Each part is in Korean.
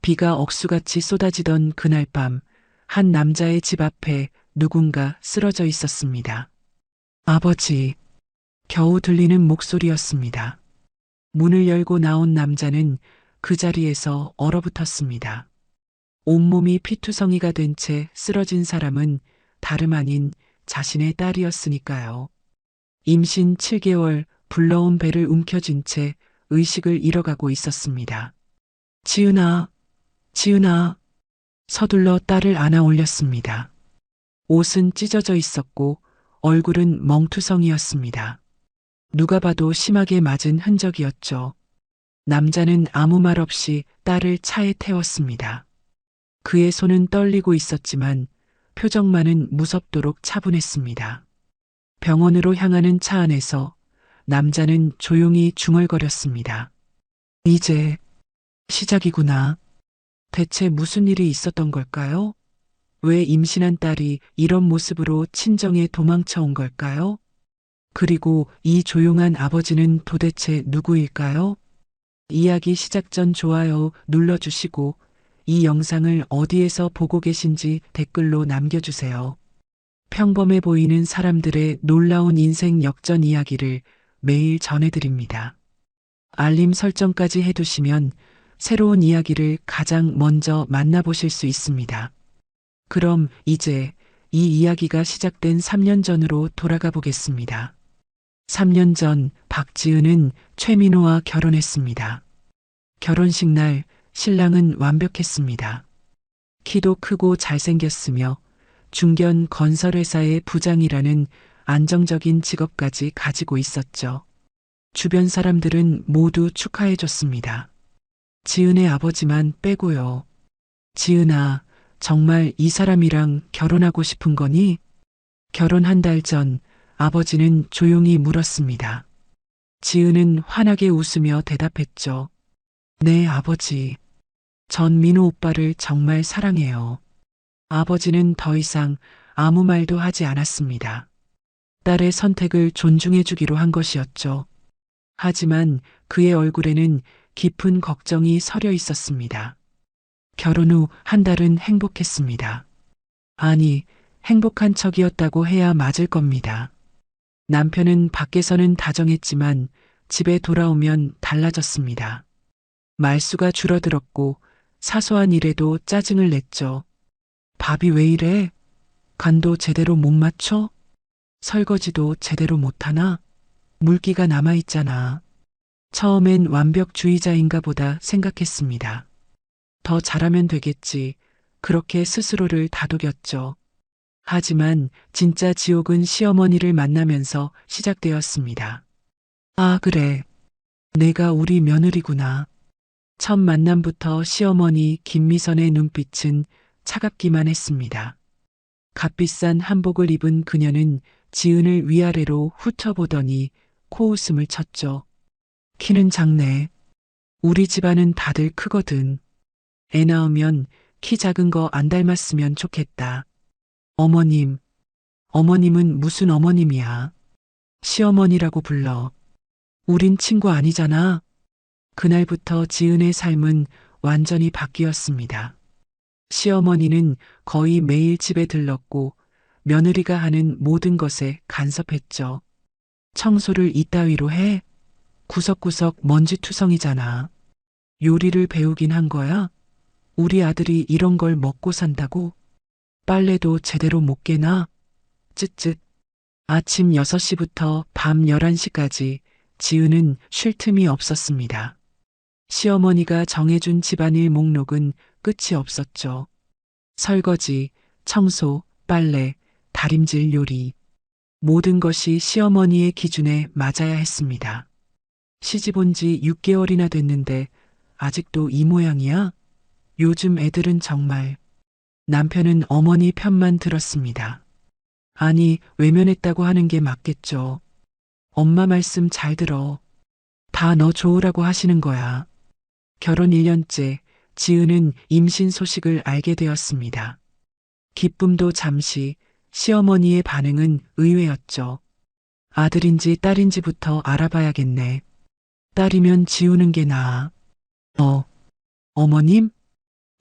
비가 억수같이 쏟아지던 그날 밤, 한 남자의 집 앞에 누군가 쓰러져 있었습니다. 아버지, 겨우 들리는 목소리였습니다. 문을 열고 나온 남자는 그 자리에서 얼어붙었습니다. 온몸이 피투성이가 된 채 쓰러진 사람은 다름 아닌 자신의 딸이었으니까요. 임신 7개월 불러온 배를 움켜쥔 채 의식을 잃어가고 있었습니다. 지은아, 지은아, 서둘러 딸을 안아 올렸습니다. 옷은 찢어져 있었고 얼굴은 멍투성이었습니다. 누가 봐도 심하게 맞은 흔적이었죠. 남자는 아무 말 없이 딸을 차에 태웠습니다. 그의 손은 떨리고 있었지만 표정만은 무섭도록 차분했습니다. 병원으로 향하는 차 안에서 남자는 조용히 중얼거렸습니다. 이제 시작이구나. 대체 무슨 일이 있었던 걸까요? 왜 임신한 딸이 이런 모습으로 친정에 도망쳐 온 걸까요? 그리고 이 조용한 아버지는 도대체 누구일까요? 이야기 시작 전 좋아요 눌러주시고 이 영상을 어디에서 보고 계신지 댓글로 남겨주세요. 평범해 보이는 사람들의 놀라운 인생 역전 이야기를 매일 전해드립니다. 알림 설정까지 해두시면 새로운 이야기를 가장 먼저 만나보실 수 있습니다. 그럼 이제 이 이야기가 시작된 3년 전으로 돌아가 보겠습니다. 3년 전 박지은은 최민호와 결혼했습니다. 결혼식 날 신랑은 완벽했습니다. 키도 크고 잘생겼으며 중견 건설회사의 부장이라는 안정적인 직업까지 가지고 있었죠. 주변 사람들은 모두 축하해줬습니다. 지은의 아버지만 빼고요. 지은아, 정말 이 사람이랑 결혼하고 싶은 거니? 결혼 한 달 전 아버지는 조용히 물었습니다. 지은은 환하게 웃으며 대답했죠. 네, 아버지. 전 민호 오빠를 정말 사랑해요. 아버지는 더 이상 아무 말도 하지 않았습니다. 딸의 선택을 존중해주기로 한 것이었죠. 하지만 그의 얼굴에는 깊은 걱정이 서려 있었습니다. 결혼 후 한 달은 행복했습니다. 아니, 행복한 척이었다고 해야 맞을 겁니다. 남편은 밖에서는 다정했지만 집에 돌아오면 달라졌습니다. 말수가 줄어들었고 사소한 일에도 짜증을 냈죠. 밥이 왜 이래? 간도 제대로 못 맞춰? 설거지도 제대로 못하나? 물기가 남아있잖아. 처음엔 완벽주의자인가 보다 생각했습니다. 더 잘하면 되겠지. 그렇게 스스로를 다독였죠. 하지만 진짜 지옥은 시어머니를 만나면서 시작되었습니다. 아, 그래. 내가 우리 며느리구나. 첫 만남부터 시어머니 김미선의 눈빛은 차갑기만 했습니다. 값비싼 한복을 입은 그녀는 지은을 위아래로 훑어보더니 코웃음을 쳤죠. 키는 작네. 우리 집안은 다들 크거든. 애 낳으면 키 작은 거 안 닮았으면 좋겠다. 어머님, 어머님은 무슨 어머님이야. 시어머니라고 불러. 우린 친구 아니잖아. 그날부터 지은의 삶은 완전히 바뀌었습니다. 시어머니는 거의 매일 집에 들렀고 며느리가 하는 모든 것에 간섭했죠. 청소를 이따위로 해? 구석구석 먼지투성이잖아. 요리를 배우긴 한 거야? 우리 아들이 이런 걸 먹고 산다고? 빨래도 제대로 못 개나? 쯧쯧. 아침 6시부터 밤 11시까지 지은은 쉴 틈이 없었습니다. 시어머니가 정해준 집안일 목록은 끝이 없었죠. 설거지, 청소, 빨래, 다림질 요리. 모든 것이 시어머니의 기준에 맞아야 했습니다. 시집 온 지 6개월이나 됐는데 아직도 이 모양이야? 요즘 애들은 정말. 남편은 어머니 편만 들었습니다. 아니, 외면했다고 하는 게 맞겠죠. 엄마 말씀 잘 들어. 다 너 좋으라고 하시는 거야. 결혼 1년째 지은은 임신 소식을 알게 되었습니다. 기쁨도 잠시, 시어머니의 반응은 의외였죠. 아들인지 딸인지부터 알아봐야겠네. 딸이면 지우는 게 나아. 어머님?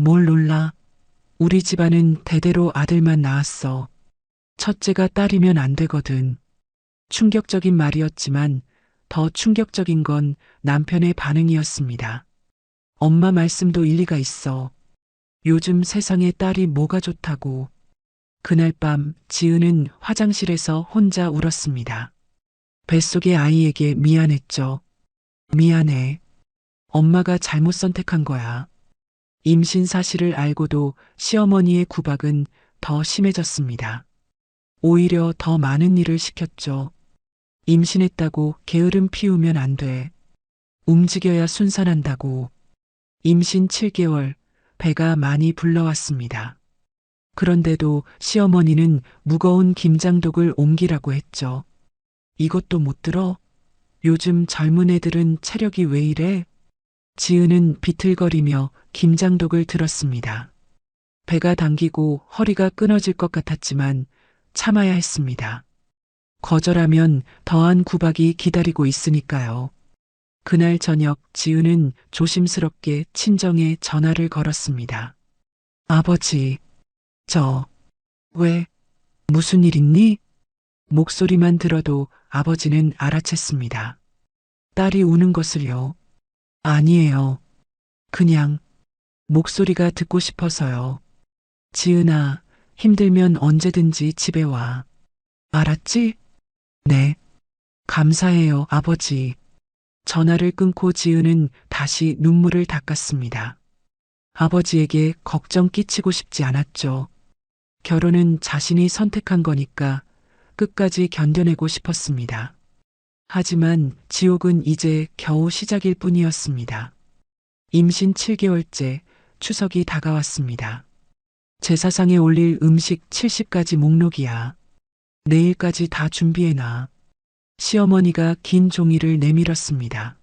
뭘 놀라? 우리 집안은 대대로 아들만 낳았어. 첫째가 딸이면 안 되거든. 충격적인 말이었지만 더 충격적인 건 남편의 반응이었습니다. 엄마 말씀도 일리가 있어. 요즘 세상에 딸이 뭐가 좋다고. 그날 밤 지은은 화장실에서 혼자 울었습니다. 뱃속의 아이에게 미안했죠. 미안해. 엄마가 잘못 선택한 거야. 임신 사실을 알고도 시어머니의 구박은 더 심해졌습니다. 오히려 더 많은 일을 시켰죠. 임신했다고 게으름 피우면 안 돼. 움직여야 순산한다고. 임신 7개월, 배가 많이 불러왔습니다. 그런데도 시어머니는 무거운 김장독을 옮기라고 했죠. 이것도 못 들어? 요즘 젊은 애들은 체력이 왜 이래? 지은은 비틀거리며 김장독을 들었습니다. 배가 당기고 허리가 끊어질 것 같았지만 참아야 했습니다. 거절하면 더한 구박이 기다리고 있으니까요. 그날 저녁 지은은 조심스럽게 친정에 전화를 걸었습니다. 아버지, 왜, 무슨 일 있니? 목소리만 들어도 아버지는 알아챘습니다. 딸이 우는 것을요. 아니에요. 그냥 목소리가 듣고 싶어서요. 지은아, 힘들면 언제든지 집에 와. 알았지? 네. 감사해요, 아버지. 전화를 끊고 지은은 다시 눈물을 닦았습니다. 아버지에게 걱정 끼치고 싶지 않았죠. 결혼은 자신이 선택한 거니까 끝까지 견뎌내고 싶었습니다. 하지만 지옥은 이제 겨우 시작일 뿐이었습니다. 임신 7개월째 추석이 다가왔습니다. 제사상에 올릴 음식 70가지 목록이야. 내일까지 다 준비해놔. 시어머니가 긴 종이를 내밀었습니다.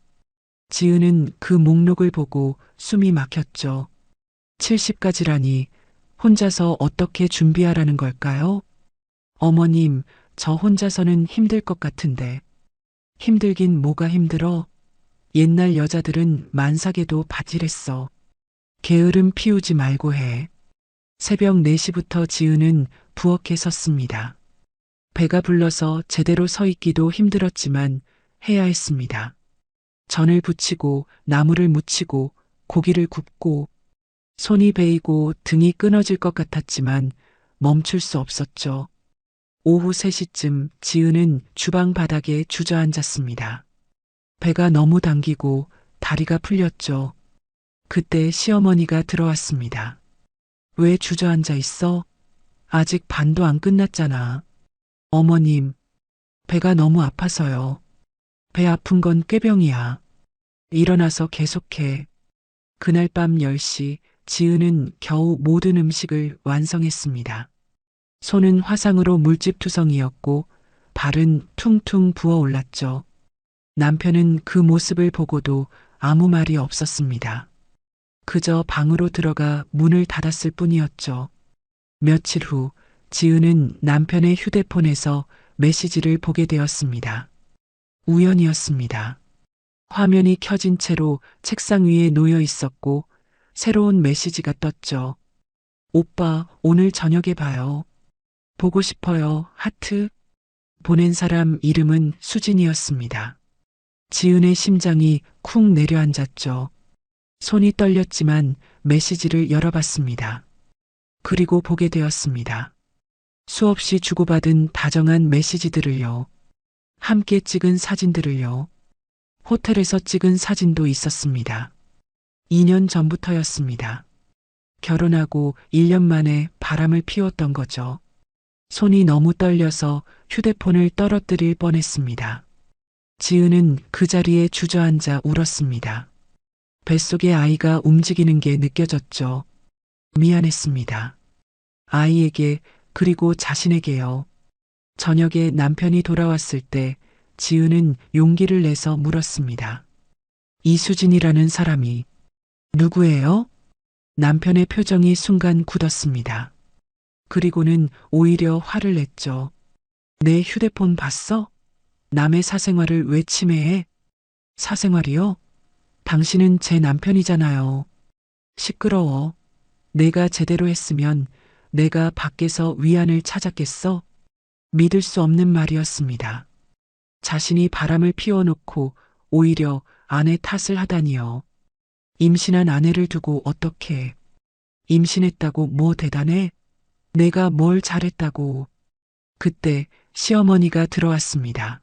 지은은 그 목록을 보고 숨이 막혔죠. 70가지라니 혼자서 어떻게 준비하라는 걸까요? 어머님, 저 혼자서는 힘들 것 같은데. 힘들긴 뭐가 힘들어? 옛날 여자들은 만삭에도 바질했어. 게으름 피우지 말고 해. 새벽 4시부터 지은은 부엌에 섰습니다. 배가 불러서 제대로 서 있기도 힘들었지만 해야 했습니다. 전을 부치고 나무를 묻히고 고기를 굽고 손이 베이고 등이 끊어질 것 같았지만 멈출 수 없었죠. 오후 3시쯤 지은은 주방 바닥에 주저앉았습니다. 배가 너무 당기고 다리가 풀렸죠. 그때 시어머니가 들어왔습니다. 왜 주저앉아 있어? 아직 반도 안 끝났잖아. 어머님, 배가 너무 아파서요. 배 아픈 건 꾀병이야. 일어나서 계속해. 그날 밤 10시 지은은 겨우 모든 음식을 완성했습니다. 손은 화상으로 물집투성이었고 발은 퉁퉁 부어올랐죠. 남편은 그 모습을 보고도 아무 말이 없었습니다. 그저 방으로 들어가 문을 닫았을 뿐이었죠. 며칠 후 지은은 남편의 휴대폰에서 메시지를 보게 되었습니다. 우연이었습니다. 화면이 켜진 채로 책상 위에 놓여 있었고 새로운 메시지가 떴죠. 오빠, 오늘 저녁에 봐요. 보고 싶어요. 하트. 보낸 사람 이름은 수진이었습니다. 지은의 심장이 쿵 내려앉았죠. 손이 떨렸지만 메시지를 열어봤습니다. 그리고 보게 되었습니다. 수없이 주고받은 다정한 메시지들을요. 함께 찍은 사진들을요. 호텔에서 찍은 사진도 있었습니다. 2년 전부터였습니다. 결혼하고 1년 만에 바람을 피웠던 거죠. 손이 너무 떨려서 휴대폰을 떨어뜨릴 뻔했습니다. 지은은 그 자리에 주저앉아 울었습니다. 뱃속의 아이가 움직이는 게 느껴졌죠. 미안했습니다. 아이에게 그리고 자신에게요. 저녁에 남편이 돌아왔을 때 지은은 용기를 내서 물었습니다. 이수진이라는 사람이 누구예요? 남편의 표정이 순간 굳었습니다. 그리고는 오히려 화를 냈죠. 내 휴대폰 봤어? 남의 사생활을 왜 침해해? 사생활이요? 당신은 제 남편이잖아요. 시끄러워. 내가 제대로 했으면 내가 밖에서 위안을 찾았겠어? 믿을 수 없는 말이었습니다. 자신이 바람을 피워놓고 오히려 아내 탓을 하다니요. 임신한 아내를 두고 어떻게? 임신했다고 뭐 대단해? 내가 뭘 잘했다고. 그때 시어머니가 들어왔습니다.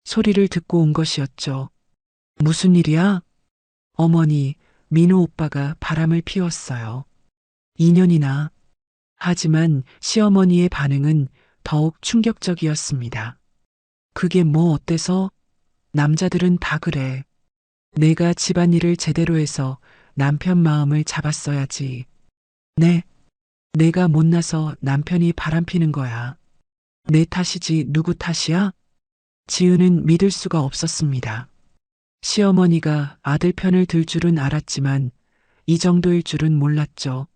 소리를 듣고 온 것이었죠. 무슨 일이야? 어머니, 민호 오빠가 바람을 피웠어요. 2년이나. 하지만 시어머니의 반응은 더욱 충격적이었습니다. 그게 뭐 어때서? 남자들은 다 그래. 내가 집안일을 제대로 해서 남편 마음을 잡았어야지. 네, 내가 못나서 남편이 바람피는 거야. 내 탓이지 누구 탓이야? 지은은 믿을 수가 없었습니다. 시어머니가 아들 편을 들 줄은 알았지만 이 정도일 줄은 몰랐죠.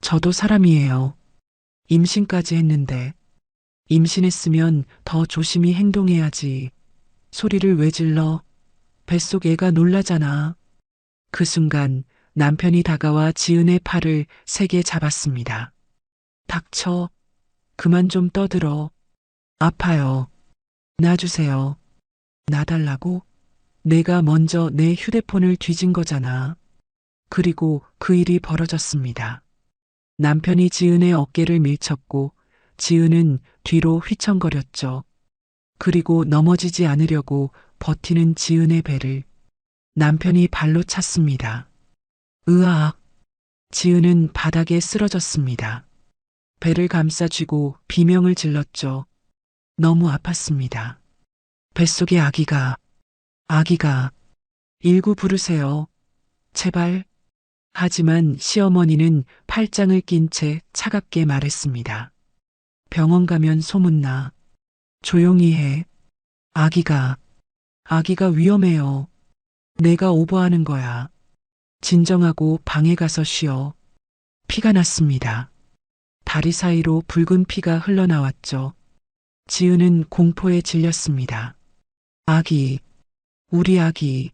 저도 사람이에요. 임신까지 했는데. 임신했으면 더 조심히 행동해야지. 소리를 왜 질러? 뱃속 애가 놀라잖아. 그 순간 남편이 다가와 지은의 팔을 세게 잡았습니다. 닥쳐. 그만 좀 떠들어. 아파요. 놔주세요. 놔달라고? 내가 먼저 내 휴대폰을 뒤진 거잖아. 그리고 그 일이 벌어졌습니다. 남편이 지은의 어깨를 밀쳤고 지은은 뒤로 휘청거렸죠. 그리고 넘어지지 않으려고 버티는 지은의 배를 남편이 발로 찼습니다. 으악! 지은은 바닥에 쓰러졌습니다. 배를 감싸쥐고 비명을 질렀죠. 너무 아팠습니다. 뱃속에 아기가 19 부르세요. 제발. 하지만 시어머니는 팔짱을 낀 채 차갑게 말했습니다. 병원 가면 소문나. 조용히 해. 아기가 위험해요. 내가 오버하는 거야. 진정하고 방에 가서 쉬어. 피가 났습니다. 다리 사이로 붉은 피가 흘러나왔죠. 지은은 공포에 질렸습니다. 우리 아기.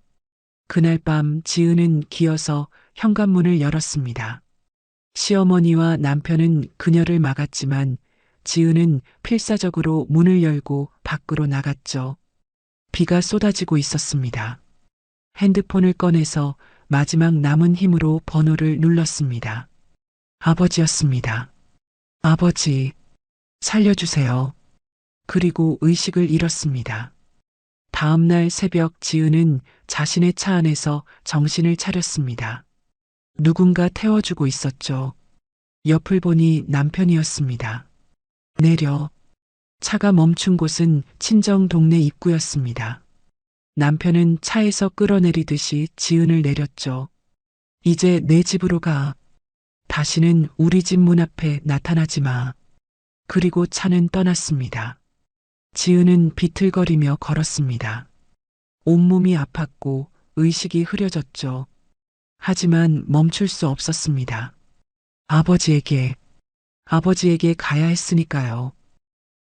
그날 밤 지은은 기어서 현관문을 열었습니다. 시어머니와 남편은 그녀를 막았지만 지은은 필사적으로 문을 열고 밖으로 나갔죠. 비가 쏟아지고 있었습니다. 핸드폰을 꺼내서 마지막 남은 힘으로 번호를 눌렀습니다. 아버지였습니다. 아버지, 살려주세요. 그리고 의식을 잃었습니다. 다음 날 새벽 지은은 자신의 차 안에서 정신을 차렸습니다. 누군가 태워주고 있었죠. 옆을 보니 남편이었습니다. 내려. 차가 멈춘 곳은 친정 동네 입구였습니다. 남편은 차에서 끌어내리듯이 지은을 내렸죠. 이제 내 집으로 가. 다시는 우리 집 문 앞에 나타나지 마. 그리고 차는 떠났습니다. 지은은 비틀거리며 걸었습니다. 온몸이 아팠고 의식이 흐려졌죠. 하지만 멈출 수 없었습니다. 아버지에게 가야 했으니까요.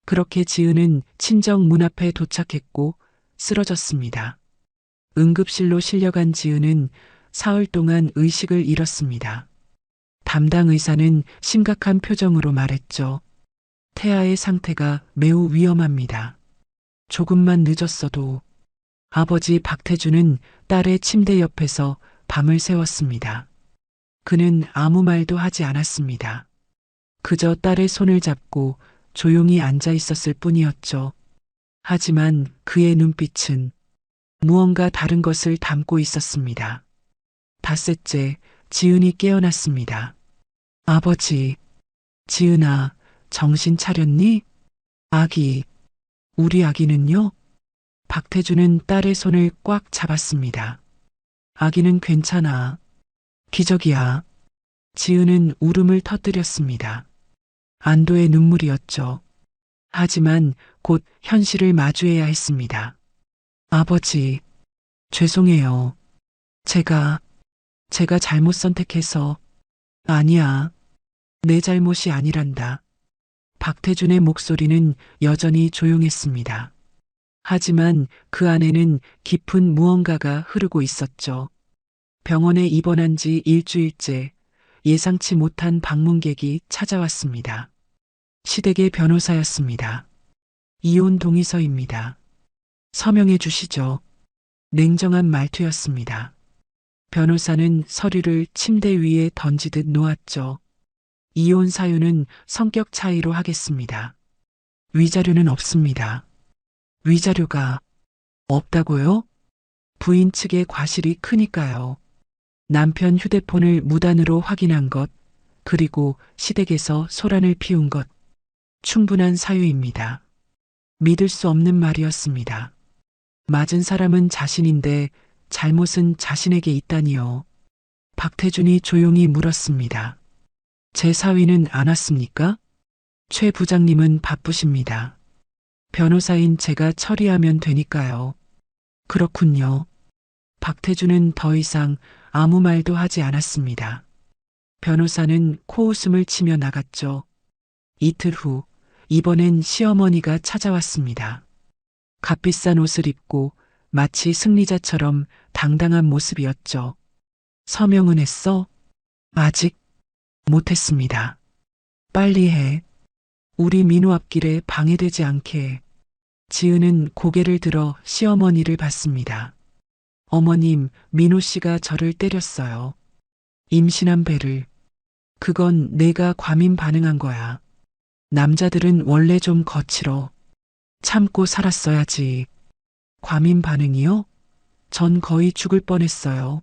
그렇게 지은은 친정 문 앞에 도착했고 쓰러졌습니다. 응급실로 실려간 지은은 사흘 동안 의식을 잃었습니다. 담당 의사는 심각한 표정으로 말했죠. 태아의 상태가 매우 위험합니다. 조금만 늦었어도. 아버지 박태주는 딸의 침대 옆에서 밤을 새웠습니다. 그는 아무 말도 하지 않았습니다. 그저 딸의 손을 잡고 조용히 앉아 있었을 뿐이었죠. 하지만 그의 눈빛은 무언가 다른 것을 담고 있었습니다. 닷새째 지은이 깨어났습니다. 아버지, 지은아, 정신 차렸니? 우리 아기는요? 박태주는 딸의 손을 꽉 잡았습니다. 아기는 괜찮아. 기적이야. 지은은 울음을 터뜨렸습니다. 안도의 눈물이었죠. 하지만 곧 현실을 마주해야 했습니다. 아버지, 죄송해요. 제가 잘못 선택해서. 아니야. 내 잘못이 아니란다. 박태준의 목소리는 여전히 조용했습니다. 하지만 그 안에는 깊은 무언가가 흐르고 있었죠. 병원에 입원한 지 일주일째 예상치 못한 방문객이 찾아왔습니다. 시댁의 변호사였습니다. 이혼 동의서입니다. 서명해 주시죠. 냉정한 말투였습니다. 변호사는 서류를 침대 위에 던지듯 놓았죠. 이혼 사유는 성격 차이로 하겠습니다. 위자료는 없습니다. 위자료가 없다고요? 부인 측의 과실이 크니까요. 남편 휴대폰을 무단으로 확인한 것, 그리고 시댁에서 소란을 피운 것, 충분한 사유입니다. 믿을 수 없는 말이었습니다. 맞은 사람은 자신인데 잘못은 자신에게 있다니요. 박태준이 조용히 물었습니다. 제 사위는 안 왔습니까? 최 부장님은 바쁘십니다. 변호사인 제가 처리하면 되니까요. 그렇군요. 박태준은 더 이상 아무 말도 하지 않았습니다. 변호사는 코웃음을 치며 나갔죠. 이틀 후, 이번엔 시어머니가 찾아왔습니다. 값비싼 옷을 입고 마치 승리자처럼 당당한 모습이었죠. 서명은 했어? 아직 못했습니다. 빨리 해. 우리 민호 앞길에 방해되지 않게. 지은은 고개를 들어 시어머니를 봤습니다. 어머님, 민호 씨가 저를 때렸어요. 임신한 배를. 그건 내가 과민 반응한 거야. 남자들은 원래 좀 거칠어. 참고 살았어야지. 과민 반응이요? 전 거의 죽을 뻔했어요.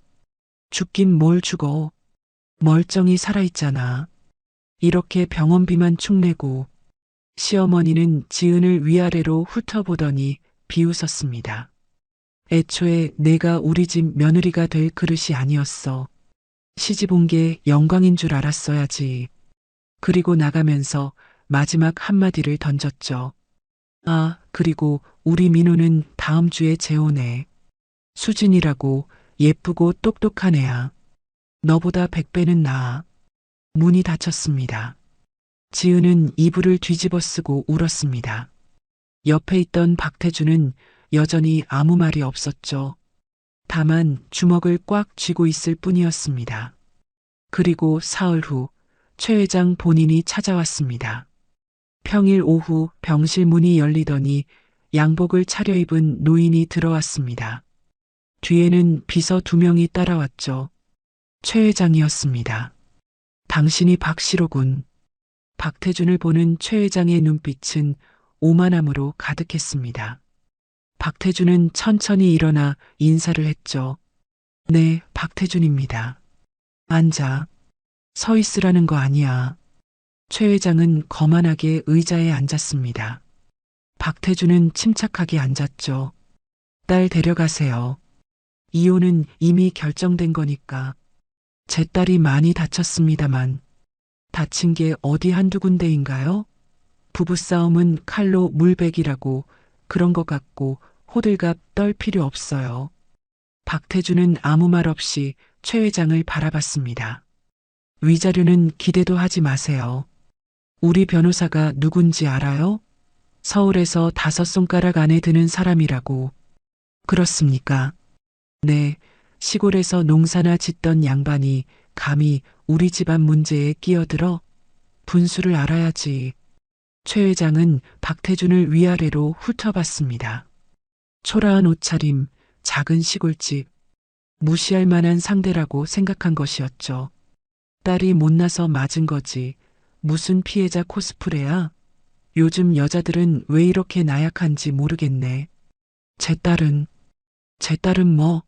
죽긴 뭘 죽어. 멀쩡히 살아있잖아. 이렇게 병원비만 축내고. 시어머니는 지은을 위아래로 훑어보더니 비웃었습니다. 애초에 내가 우리 집 며느리가 될 그릇이 아니었어. 시집 온 게 영광인 줄 알았어야지. 그리고 나가면서 마지막 한마디를 던졌죠. 아, 그리고 우리 민호는 다음 주에 재혼해. 수진이라고 예쁘고 똑똑한 애야. 너보다 100배는 나아. 문이 닫혔습니다. 지은은 이불을 뒤집어 쓰고 울었습니다. 옆에 있던 박태준은 여전히 아무 말이 없었죠. 다만 주먹을 꽉 쥐고 있을 뿐이었습니다. 그리고 사흘 후 최 회장 본인이 찾아왔습니다. 평일 오후 병실 문이 열리더니 양복을 차려입은 노인이 들어왔습니다. 뒤에는 비서 2명이 따라왔죠. 최 회장이었습니다. 당신이 박시로군. 박태준을 보는 최 회장의 눈빛은 오만함으로 가득했습니다. 박태준은 천천히 일어나 인사를 했죠. 네, 박태준입니다. 앉아. 서 있으라는 거 아니야. 최 회장은 거만하게 의자에 앉았습니다. 박태준은 침착하게 앉았죠. 딸 데려가세요. 이혼은 이미 결정된 거니까. 제 딸이 많이 다쳤습니다만. 다친 게 어디 한두 군데인가요? 부부싸움은 칼로 물베기라고 그런 것 같고 호들갑 떨 필요 없어요. 박태준은 아무 말 없이 최 회장을 바라봤습니다. 위자료는 기대도 하지 마세요. 우리 변호사가 누군지 알아요? 서울에서 5손가락 안에 드는 사람이라고. 그렇습니까? 네, 시골에서 농사나 짓던 양반이 감히 우리 집안 문제에 끼어들어? 분수를 알아야지. 최 회장은 박태준을 위아래로 훑어봤습니다. 초라한 옷차림, 작은 시골집, 무시할 만한 상대라고 생각한 것이었죠. 딸이 못나서 맞은 거지. 무슨 피해자 코스프레야? 요즘 여자들은 왜 이렇게 나약한지 모르겠네. 제 딸은 뭐?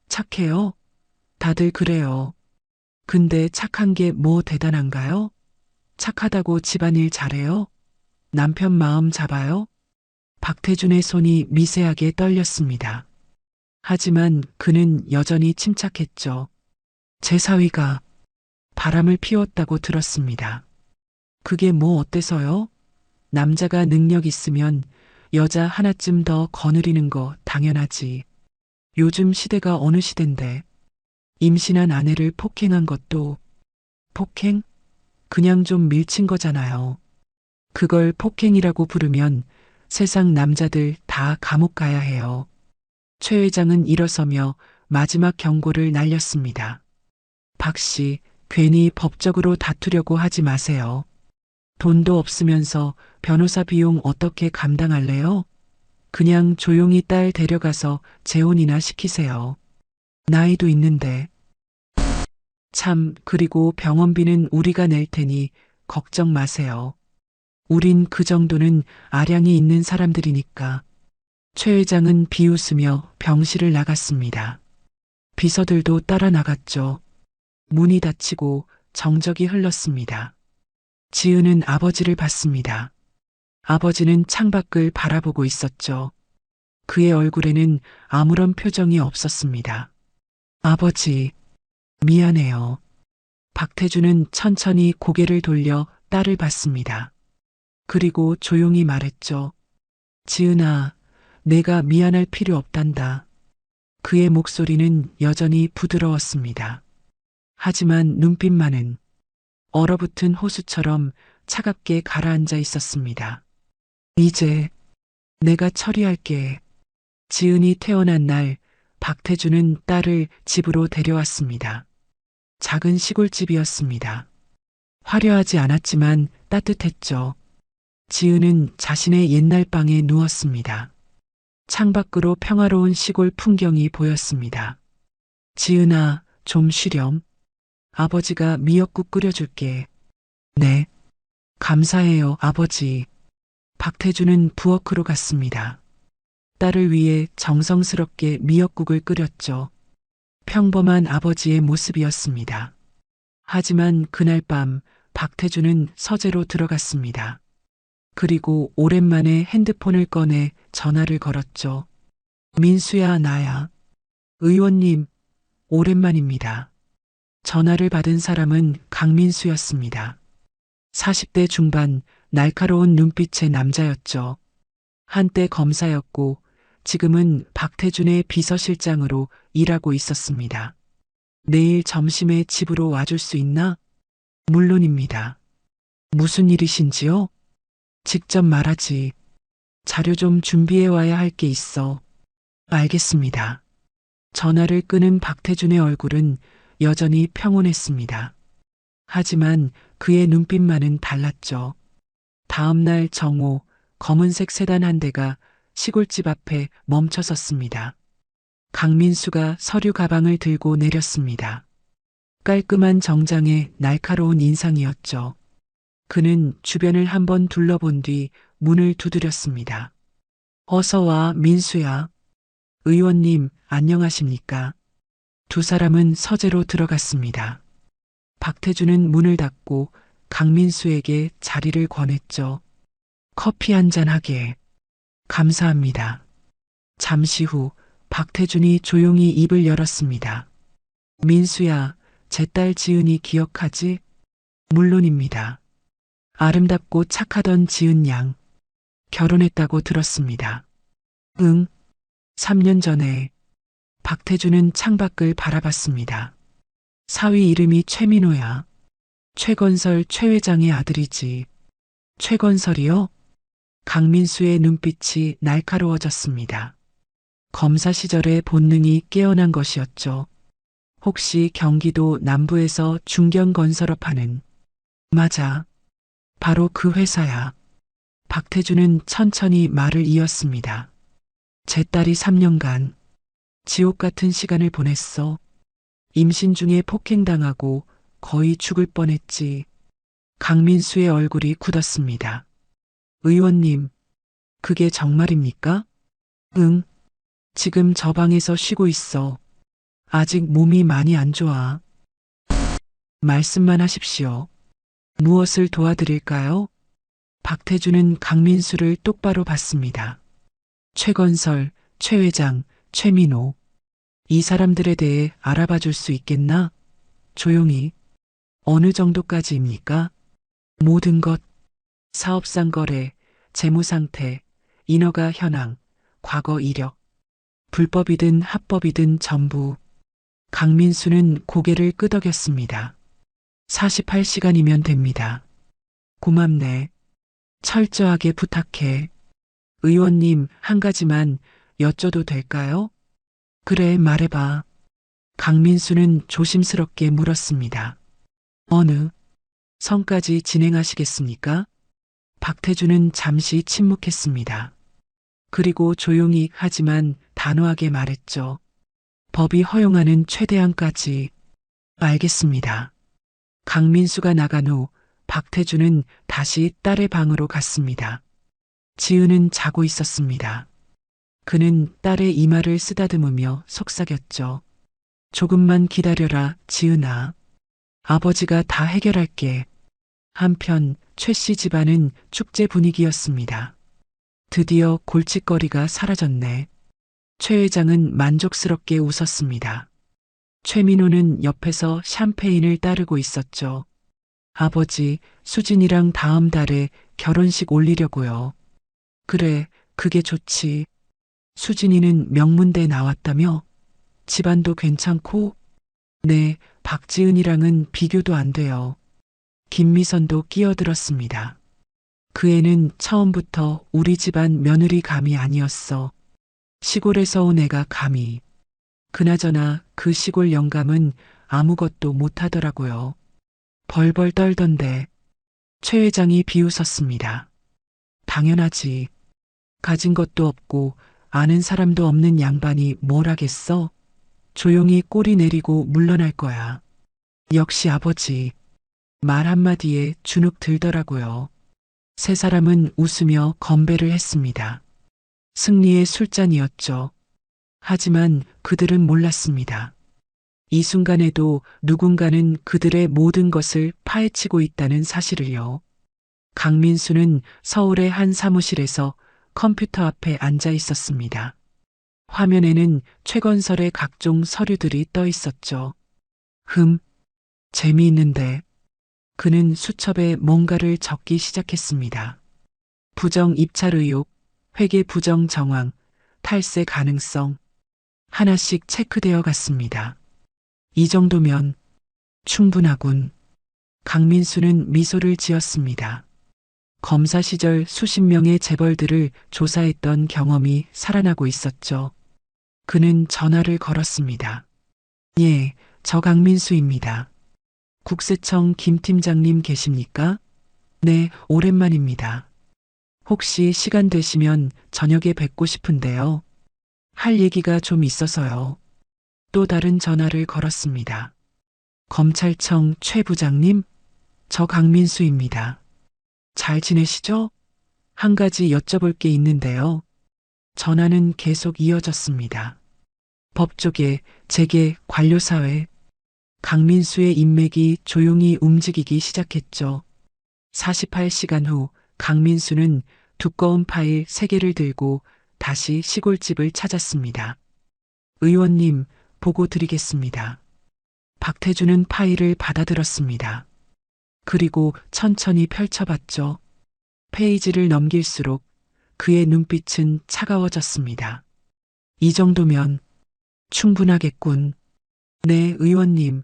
착해요? 다들 그래요. 근데 착한 게 뭐 대단한가요? 착하다고 집안일 잘해요? 남편 마음 잡아요? 박태준의 손이 미세하게 떨렸습니다. 하지만 그는 여전히 침착했죠. 제 사위가 바람을 피웠다고 들었습니다. 그게 뭐 어때서요? 남자가 능력 있으면 여자 하나쯤 더 거느리는 거 당연하지. 요즘 시대가 어느 시대인데. 임신한 아내를 폭행한 것도 폭행? 그냥 좀 밀친 거잖아요. 그걸 폭행이라고 부르면 세상 남자들 다 감옥 가야 해요. 최 회장은 일어서며 마지막 경고를 날렸습니다. 박 씨, 괜히 법적으로 다투려고 하지 마세요. 돈도 없으면서 변호사 비용 어떻게 감당할래요? 그냥 조용히 딸 데려가서 재혼이나 시키세요. 나이도 있는데. 참, 그리고 병원비는 우리가 낼 테니 걱정 마세요. 우린 그 정도는 아량이 있는 사람들이니까. 최 회장은 비웃으며 병실을 나갔습니다. 비서들도 따라 나갔죠. 문이 닫히고 정적이 흘렀습니다. 지은은 아버지를 봤습니다. 아버지는 창밖을 바라보고 있었죠. 그의 얼굴에는 아무런 표정이 없었습니다. 아버지, 미안해요. 박태주는 천천히 고개를 돌려 딸을 봤습니다. 그리고 조용히 말했죠. 지은아, 내가 미안할 필요 없단다. 그의 목소리는 여전히 부드러웠습니다. 하지만 눈빛만은 얼어붙은 호수처럼 차갑게 가라앉아 있었습니다. 이제 내가 처리할게. 지은이 태어난 날 박태주는 딸을 집으로 데려왔습니다. 작은 시골집이었습니다. 화려하지 않았지만 따뜻했죠. 지은은 자신의 옛날 방에 누웠습니다. 창밖으로 평화로운 시골 풍경이 보였습니다. 지은아, 좀 쉬렴. 아버지가 미역국 끓여줄게. 네. 감사해요, 아버지. 박태주는 부엌으로 갔습니다. 딸을 위해 정성스럽게 미역국을 끓였죠. 평범한 아버지의 모습이었습니다. 하지만 그날 밤 박태주는 서재로 들어갔습니다. 그리고 오랜만에 핸드폰을 꺼내 전화를 걸었죠. 민수야, 나야. 의원님, 오랜만입니다. 전화를 받은 사람은 강민수였습니다. 40대 중반 날카로운 눈빛의 남자였죠. 한때 검사였고 지금은 박태준의 비서실장으로 일하고 있었습니다. 내일 점심에 집으로 와줄 수 있나? 물론입니다. 무슨 일이신지요? 직접 말하지. 자료 좀 준비해 와야 할 게 있어. 알겠습니다. 전화를 끊은 박태준의 얼굴은 여전히 평온했습니다. 하지만 그의 눈빛만은 달랐죠. 다음 날 정오, 검은색 세단 한 대가 시골집 앞에 멈춰 섰습니다. 강민수가 서류 가방을 들고 내렸습니다. 깔끔한 정장에 날카로운 인상이었죠. 그는 주변을 한번 둘러본 뒤 문을 두드렸습니다. 어서 와, 민수야. 의원님, 안녕하십니까? 두 사람은 서재로 들어갔습니다. 박태주는 문을 닫고 강민수에게 자리를 권했죠. 커피 한잔 하게. 감사합니다. 잠시 후 박태준이 조용히 입을 열었습니다. 민수야, 제 딸 지은이 기억하지? 물론입니다. 아름답고 착하던 지은 양. 결혼했다고 들었습니다. 응. 3년 전에. 박태준은 창밖을 바라봤습니다. 사위 이름이 최민호야. 최건설 최 회장의 아들이지. 최건설이요? 강민수의 눈빛이 날카로워졌습니다. 검사 시절의 본능이 깨어난 것이었죠. 혹시 경기도 남부에서 중견건설업 하는. 맞아. 바로 그 회사야. 박태주는 천천히 말을 이었습니다. 제 딸이 3년간 지옥 같은 시간을 보냈어. 임신 중에 폭행당하고 거의 죽을 뻔했지. 강민수의 얼굴이 굳었습니다. 의원님, 그게 정말입니까? 응. 지금 저 방에서 쉬고 있어. 아직 몸이 많이 안 좋아. 말씀만 하십시오. 무엇을 도와드릴까요? 박태주는 강민수를 똑바로 봤습니다. 최건설, 최 회장, 최민호. 이 사람들에 대해 알아봐 줄 수 있겠나? 조용히. 어느 정도까지입니까? 모든 것. 사업상 거래, 재무 상태, 인허가 현황, 과거 이력. 불법이든 합법이든 전부. 강민수는 고개를 끄덕였습니다. 48시간이면 됩니다. 고맙네. 철저하게 부탁해. 의원님, 한 가지만 여쭤도 될까요? 그래, 말해봐. 강민수는 조심스럽게 물었습니다. 어느 성까지 진행하시겠습니까? 박태주는 잠시 침묵했습니다. 그리고 조용히 하지만 단호하게 말했죠. 법이 허용하는 최대한까지. 알겠습니다. 강민수가 나간 후 박태주는 다시 딸의 방으로 갔습니다. 지은은 자고 있었습니다. 그는 딸의 이마를 쓰다듬으며 속삭였죠. 조금만 기다려라, 지은아. 아버지가 다 해결할게. 한편 최 씨 집안은 축제 분위기였습니다. 드디어 골칫거리가 사라졌네. 최 회장은 만족스럽게 웃었습니다. 최민호는 옆에서 샴페인을 따르고 있었죠. 아버지, 수진이랑 다음 달에 결혼식 올리려고요. 그래, 그게 좋지. 수진이는 명문대 나왔다며? 집안도 괜찮고? 네, 박지은이랑은 비교도 안 돼요. 김미선도 끼어들었습니다. 그 애는 처음부터 우리 집안 며느리 감이 아니었어. 시골에서 온 애가 감히. 그나저나 그 시골 영감은 아무것도 못하더라고요. 벌벌 떨던데. 최 회장이 비웃었습니다. 당연하지. 가진 것도 없고 아는 사람도 없는 양반이 뭘 하겠어? 조용히 꼬리 내리고 물러날 거야. 역시 아버지. 말 한마디에 주눅 들더라고요. 세 사람은 웃으며 건배를 했습니다. 승리의 술잔이었죠. 하지만 그들은 몰랐습니다. 이 순간에도 누군가는 그들의 모든 것을 파헤치고 있다는 사실을요. 강민수는 서울의 한 사무실에서 컴퓨터 앞에 앉아 있었습니다. 화면에는 최건설의 각종 서류들이 떠 있었죠. 재미있는데. 그는 수첩에 뭔가를 적기 시작했습니다. 부정 입찰 의혹, 회계 부정 정황, 탈세 가능성. 하나씩 체크되어 갔습니다. 이 정도면 충분하군. 강민수는 미소를 지었습니다. 검사 시절 수십 명의 재벌들을 조사했던 경험이 살아나고 있었죠. 그는 전화를 걸었습니다. 예, 저 강민수입니다. 국세청 김 팀장님 계십니까? 네, 오랜만입니다. 혹시 시간 되시면 저녁에 뵙고 싶은데요. 할 얘기가 좀 있어서요. 또 다른 전화를 걸었습니다. 검찰청 최 부장님, 저 강민수입니다. 잘 지내시죠? 한 가지 여쭤볼 게 있는데요. 전화는 계속 이어졌습니다. 법조계, 재계, 관료사회. 강민수의 인맥이 조용히 움직이기 시작했죠. 48시간 후 강민수는 두꺼운 파일 3개를 들고 다시 시골집을 찾았습니다. 의원님, 보고 드리겠습니다. 박태주는 파일을 받아들었습니다. 그리고 천천히 펼쳐봤죠. 페이지를 넘길수록 그의 눈빛은 차가워졌습니다. 이 정도면 충분하겠군. 네, 의원님.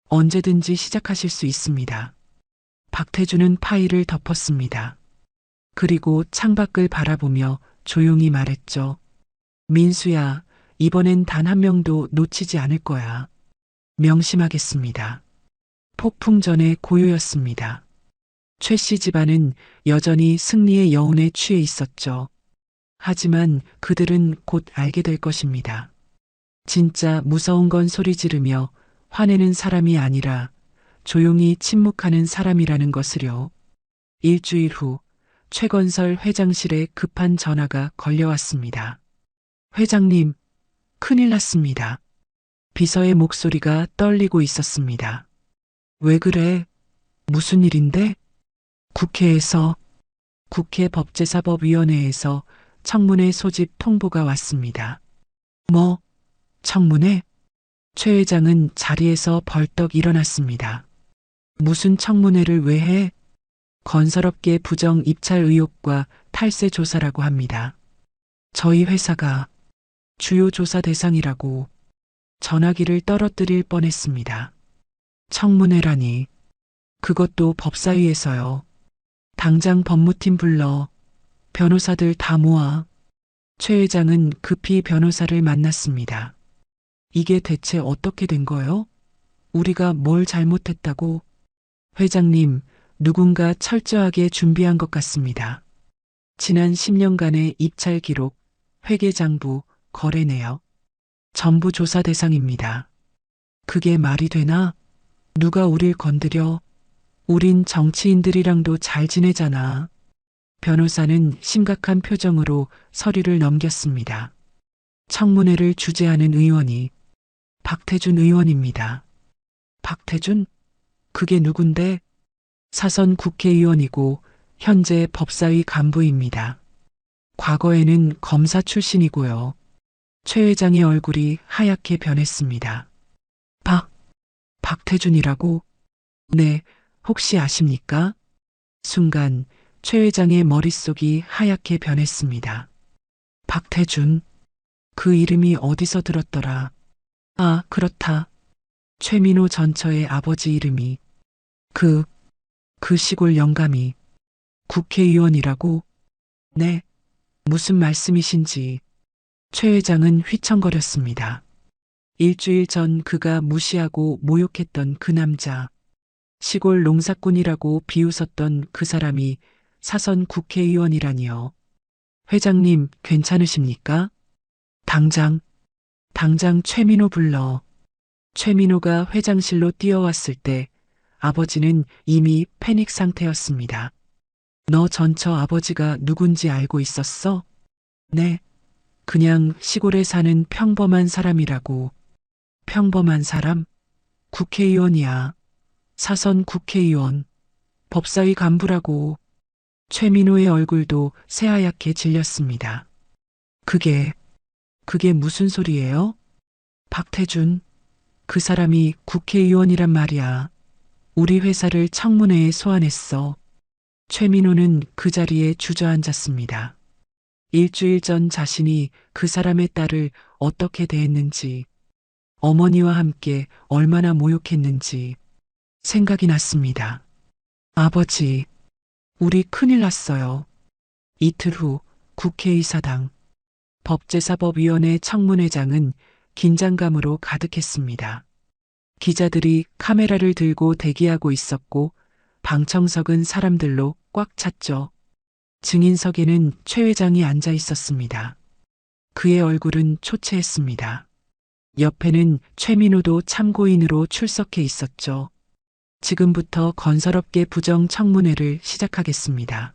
언제든지 시작하실 수 있습니다. 박태주는 파일을 덮었습니다. 그리고 창밖을 바라보며 조용히 말했죠. 민수야, 이번엔 단 한 명도 놓치지 않을 거야. 명심하겠습니다. 폭풍 전의 고요였습니다. 최 씨 집안은 여전히 승리의 여운에 취해 있었죠. 하지만 그들은 곧 알게 될 것입니다. 진짜 무서운 건 소리 지르며 화내는 사람이 아니라 조용히 침묵하는 사람이라는 것을요. 일주일 후 최건설 회장실에 급한 전화가 걸려왔습니다. 회장님, 큰일 났습니다. 비서의 목소리가 떨리고 있었습니다. 왜 그래? 무슨 일인데? 국회에서, 국회 법제사법위원회에서 청문회 소집 통보가 왔습니다. 뭐, 청문회? 최 회장은 자리에서 벌떡 일어났습니다. 무슨 청문회를 왜 해? 건설업계 부정 입찰 의혹과 탈세 조사라고 합니다. 저희 회사가 주요 조사 대상이라고. 전화기를 떨어뜨릴 뻔했습니다. 청문회라니. 그것도 법사위에서요. 당장 법무팀 불러. 변호사들 다 모아. 최 회장은 급히 변호사를 만났습니다. 이게 대체 어떻게 된 거요? 우리가 뭘 잘못했다고? 회장님, 누군가 철저하게 준비한 것 같습니다. 지난 10년간의 입찰 기록, 회계장부, 거래 내역, 전부 조사 대상입니다. 그게 말이 되나? 누가 우릴 건드려? 우린 정치인들이랑도 잘 지내잖아. 변호사는 심각한 표정으로 서류를 넘겼습니다. 청문회를 주재하는 의원이 박태준 의원입니다. 박태준? 그게 누군데? 사선 국회의원이고 현재 법사위 간부입니다. 과거에는 검사 출신이고요. 최 회장의 얼굴이 하얗게 변했습니다. 박태준이라고? 네, 혹시 아십니까? 순간 최 회장의 머릿속이 하얗게 변했습니다. 박태준, 그 이름이 어디서 들었더라? 아, 그렇다. 최민호 전처의 아버지 이름이. 그 시골 영감이 국회의원이라고? 네, 무슨 말씀이신지. 최 회장은 휘청거렸습니다. 일주일 전 그가 무시하고 모욕했던 그 남자, 시골 농사꾼이라고 비웃었던 그 사람이 사선 국회의원이라니요. 회장님, 괜찮으십니까? 당장 최민호 불러. 최민호가 회장실로 뛰어왔을 때 아버지는 이미 패닉 상태였습니다. 너 전처 아버지가 누군지 알고 있었어? 네, 그냥 시골에 사는 평범한 사람이라고. 평범한 사람? 국회의원이야. 사선 국회의원. 법사위 간부라고. 최민호의 얼굴도 새하얗게 질렸습니다. 그게 무슨 소리예요? 박태준, 그 사람이 국회의원이란 말이야. 우리 회사를 청문회에 소환했어. 최민호는 그 자리에 주저앉았습니다. 일주일 전 자신이 그 사람의 딸을 어떻게 대했는지, 어머니와 함께 얼마나 모욕했는지 생각이 났습니다. 아버지, 우리 큰일 났어요. 이틀 후 국회의사당. 법제사법위원회 청문회장은 긴장감으로 가득했습니다. 기자들이 카메라를 들고 대기하고 있었고 방청석은 사람들로 꽉 찼죠. 증인석에는 최 회장이 앉아 있었습니다. 그의 얼굴은 초췌했습니다. 옆에는 최민호도 참고인으로 출석해 있었죠. 지금부터 건설업계 부정 청문회를 시작하겠습니다.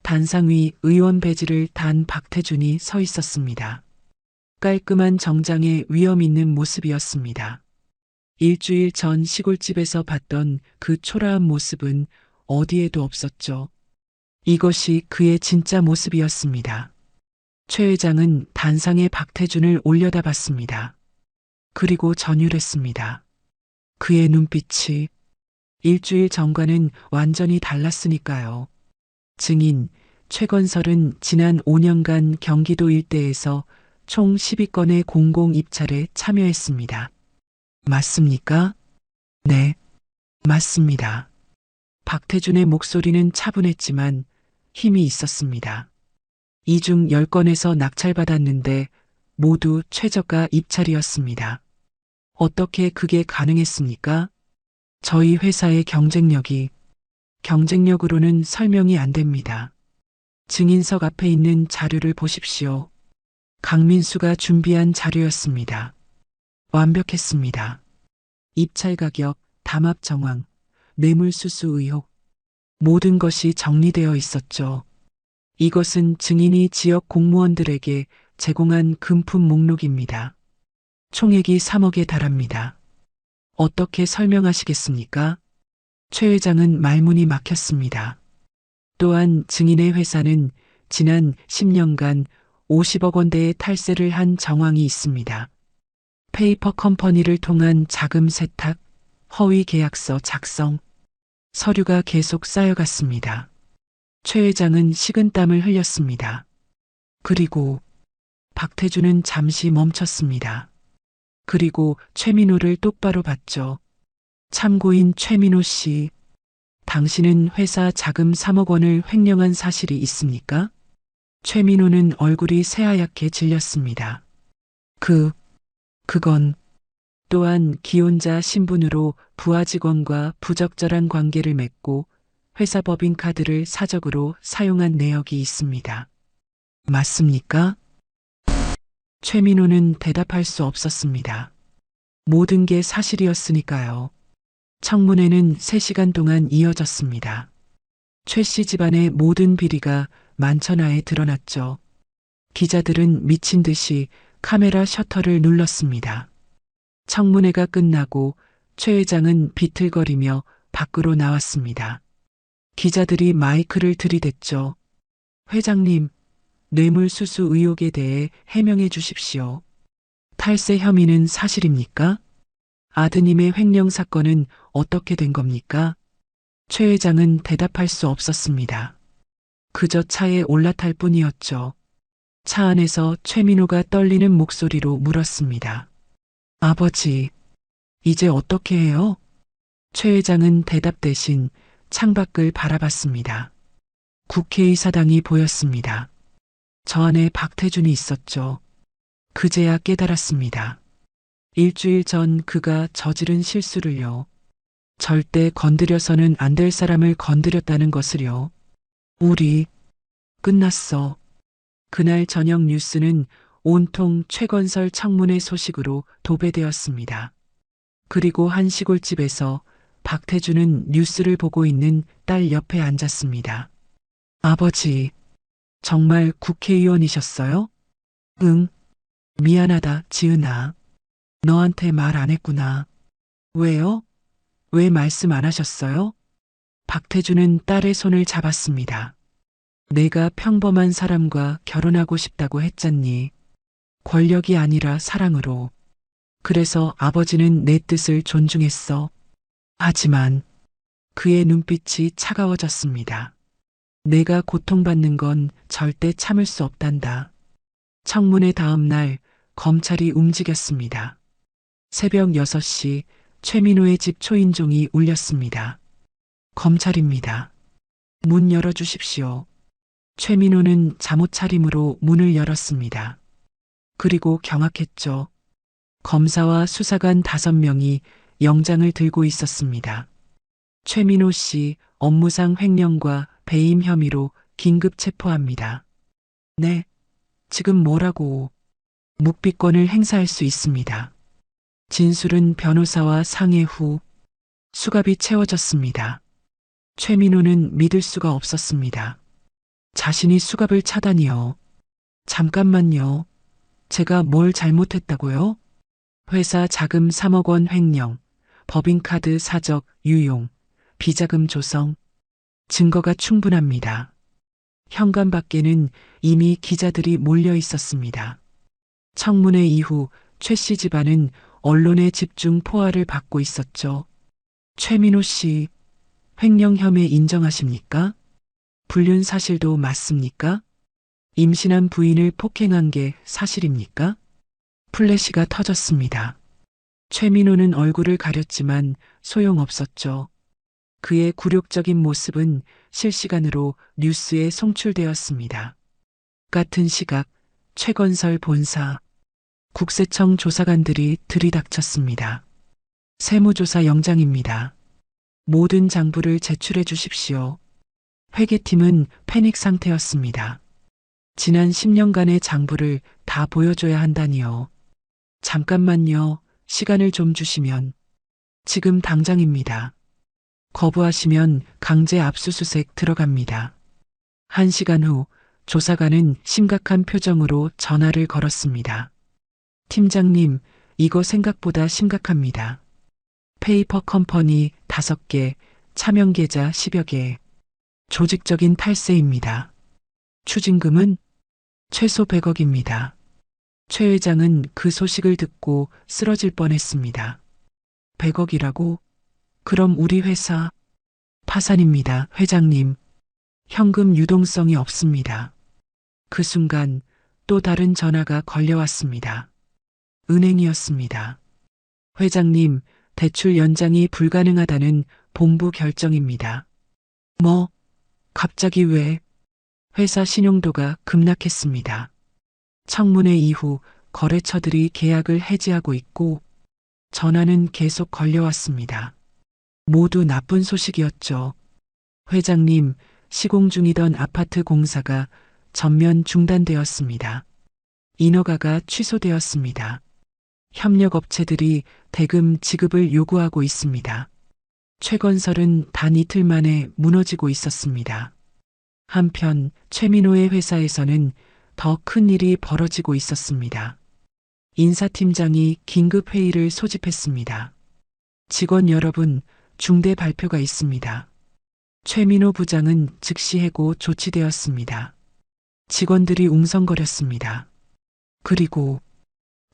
단상 위 의원 배지를 단 박태준이 서 있었습니다. 깔끔한 정장에 위엄 있는 모습이었습니다. 일주일 전 시골집에서 봤던 그 초라한 모습은 어디에도 없었죠. 이것이 그의 진짜 모습이었습니다. 최 회장은 단상에 박태준을 올려다봤습니다. 그리고 전율했습니다. 그의 눈빛이 일주일 전과는 완전히 달랐으니까요. 증인 최건설은 지난 5년간 경기도 일대에서 총 12건의 공공 입찰에 참여했습니다. 맞습니까? 네, 맞습니다. 박태준의 목소리는 차분했지만 힘이 있었습니다. 이 중 10건에서 낙찰받았는데 모두 최저가 입찰이었습니다. 어떻게 그게 가능했습니까? 저희 회사의 경쟁력으로는 설명이 안 됩니다. 증인석 앞에 있는 자료를 보십시오. 강민수가 준비한 자료였습니다. 완벽했습니다. 입찰 가격, 담합 정황, 뇌물수수 의혹, 모든 것이 정리되어 있었죠. 이것은 증인이 지역 공무원들에게 제공한 금품 목록입니다. 총액이 3억에 달합니다. 어떻게 설명하시겠습니까? 최 회장은 말문이 막혔습니다. 또한 증인의 회사는 지난 10년간 50억 원대의 탈세를 한 정황이 있습니다. 페이퍼 컴퍼니를 통한 자금 세탁, 허위 계약서 작성, 서류가 계속 쌓여갔습니다. 최 회장은 식은땀을 흘렸습니다. 그리고 박태준은 잠시 멈췄습니다. 그리고 최민호를 똑바로 봤죠. 참고인 최민호 씨, 당신은 회사 자금 3억 원을 횡령한 사실이 있습니까? 최민호는 얼굴이 새하얗게 질렸습니다. 그건 또한 기혼자 신분으로 부하 직원과 부적절한 관계를 맺고 회사 법인카드를 사적으로 사용한 내역이 있습니다. 맞습니까? 최민호는 대답할 수 없었습니다. 모든 게 사실이었으니까요. 청문회는 3시간 동안 이어졌습니다. 최 씨 집안의 모든 비리가 만천하에 드러났죠. 기자들은 미친 듯이 카메라 셔터를 눌렀습니다. 청문회가 끝나고 최 회장은 비틀거리며 밖으로 나왔습니다. 기자들이 마이크를 들이댔죠. 회장님, 뇌물수수 의혹에 대해 해명해 주십시오. 탈세 혐의는 사실입니까? 아드님의 횡령 사건은 어떻게 된 겁니까? 최 회장은 대답할 수 없었습니다. 그저 차에 올라탈 뿐이었죠. 차 안에서 최민호가 떨리는 목소리로 물었습니다. 아버지, 이제 어떻게 해요? 최 회장은 대답 대신 창밖을 바라봤습니다. 국회의사당이 보였습니다. 저 안에 박태준이 있었죠. 그제야 깨달았습니다. 일주일 전 그가 저지른 실수를요. 절대 건드려서는 안 될 사람을 건드렸다는 것을요. 우리 끝났어. 그날 저녁 뉴스는 온통 최건설 청문회 소식으로 도배되었습니다. 그리고 한 시골집에서 박태준은 뉴스를 보고 있는 딸 옆에 앉았습니다. 아버지, 정말 국회의원이셨어요? 응. 미안하다, 지은아. 너한테 말 안 했구나. 왜요? 왜 말씀 안 하셨어요? 박태준은 딸의 손을 잡았습니다. 내가 평범한 사람과 결혼하고 싶다고 했잖니. 권력이 아니라 사랑으로. 그래서 아버지는 내 뜻을 존중했어. 하지만 그의 눈빛이 차가워졌습니다. 내가 고통받는 건 절대 참을 수 없단다. 청문회 다음 날 검찰이 움직였습니다. 새벽 6시 최민호의 집 초인종이 울렸습니다. 검찰입니다. 문 열어주십시오. 최민호는 잠옷 차림으로 문을 열었습니다. 그리고 경악했죠. 검사와 수사관 5명이 영장을 들고 있었습니다. 최민호 씨 업무상 횡령과 배임 혐의로 긴급 체포합니다. 네, 지금 뭐라고? 묵비권을 행사할 수 있습니다. 진술은 변호사와 상의 후 수갑이 채워졌습니다. 최민호는 믿을 수가 없었습니다. 자신이 수갑을 차다니요. 잠깐만요. 제가 뭘 잘못했다고요? 회사 자금 3억 원 횡령, 법인카드 사적 유용, 비자금 조성. 증거가 충분합니다. 현관 밖에는 이미 기자들이 몰려 있었습니다. 청문회 이후 최 씨 집안은 언론의 집중 포화를 받고 있었죠. 최민호 씨, 횡령 혐의 인정하십니까? 불륜 사실도 맞습니까? 임신한 부인을 폭행한 게 사실입니까? 플래시가 터졌습니다. 최민호는 얼굴을 가렸지만 소용없었죠. 그의 굴욕적인 모습은 실시간으로 뉴스에 송출되었습니다. 같은 시각 최건설 본사, 국세청 조사관들이 들이닥쳤습니다. 세무조사 영장입니다. 모든 장부를 제출해 주십시오. 회계팀은 패닉 상태였습니다. 지난 10년간의 장부를 다 보여줘야 한다니요. 잠깐만요. 시간을 좀 주시면. 지금 당장입니다. 거부하시면 강제 압수수색 들어갑니다. 1시간 후 조사관은 심각한 표정으로 전화를 걸었습니다. 팀장님, 이거 생각보다 심각합니다. 페이퍼 컴퍼니 5개, 차명 계좌 10여 개. 조직적인 탈세입니다. 추징금은 최소 100억입니다. 최 회장은 그 소식을 듣고 쓰러질 뻔했습니다. 100억이라고? 그럼 우리 회사 파산입니다, 회장님. 현금 유동성이 없습니다. 그 순간 또 다른 전화가 걸려왔습니다. 은행이었습니다. 회장님, 대출 연장이 불가능하다는 본부 결정입니다. 뭐? 갑자기 왜? 회사 신용도가 급락했습니다. 청문회 이후 거래처들이 계약을 해지하고 있고 전화는 계속 걸려왔습니다. 모두 나쁜 소식이었죠. 회장님, 시공 중이던 아파트 공사가 전면 중단되었습니다. 인허가가 취소되었습니다. 협력업체들이 대금 지급을 요구하고 있습니다. 최건설은 단 이틀 만에 무너지고 있었습니다. 한편 최민호의 회사에서는 더 큰 일이 벌어지고 있었습니다. 인사팀장이 긴급 회의를 소집했습니다. 직원 여러분, 중대 발표가 있습니다. 최민호 부장은 즉시 해고 조치되었습니다. 직원들이 웅성거렸습니다. 그리고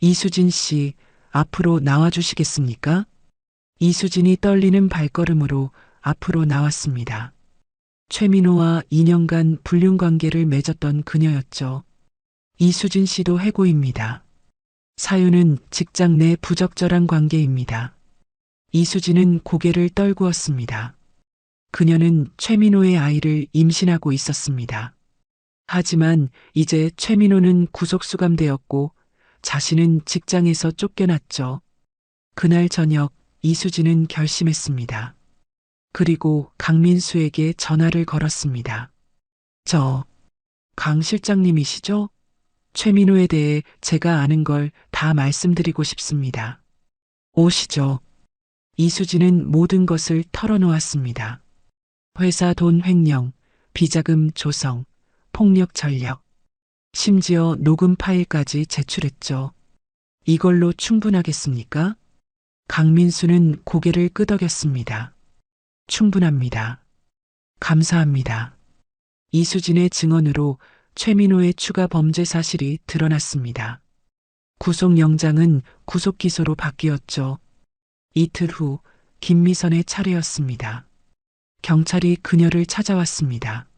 이수진 씨, 앞으로 나와주시겠습니까? 이수진이 떨리는 발걸음으로 앞으로 나왔습니다. 최민호와 2년간 불륜 관계를 맺었던 그녀였죠. 이수진 씨도 해고입니다. 사유는 직장 내 부적절한 관계입니다. 이수진은 고개를 떨구었습니다. 그녀는 최민호의 아이를 임신하고 있었습니다. 하지만 이제 최민호는 구속수감되었고 자신은 직장에서 쫓겨났죠. 그날 저녁 이수진은 결심했습니다. 그리고 강민수에게 전화를 걸었습니다. 강 실장님이시죠? 최민호에 대해 제가 아는 걸 다 말씀드리고 싶습니다. 오시죠. 이수진은 모든 것을 털어놓았습니다. 회사 돈 횡령, 비자금 조성, 폭력 전력, 심지어 녹음 파일까지 제출했죠. 이걸로 충분하겠습니까? 강민수는 고개를 끄덕였습니다. 충분합니다. 감사합니다. 이수진의 증언으로 최민호의 추가 범죄 사실이 드러났습니다. 구속영장은 구속기소로 바뀌었죠. 이틀 후 김미선의 차례였습니다. 경찰이 그녀를 찾아왔습니다.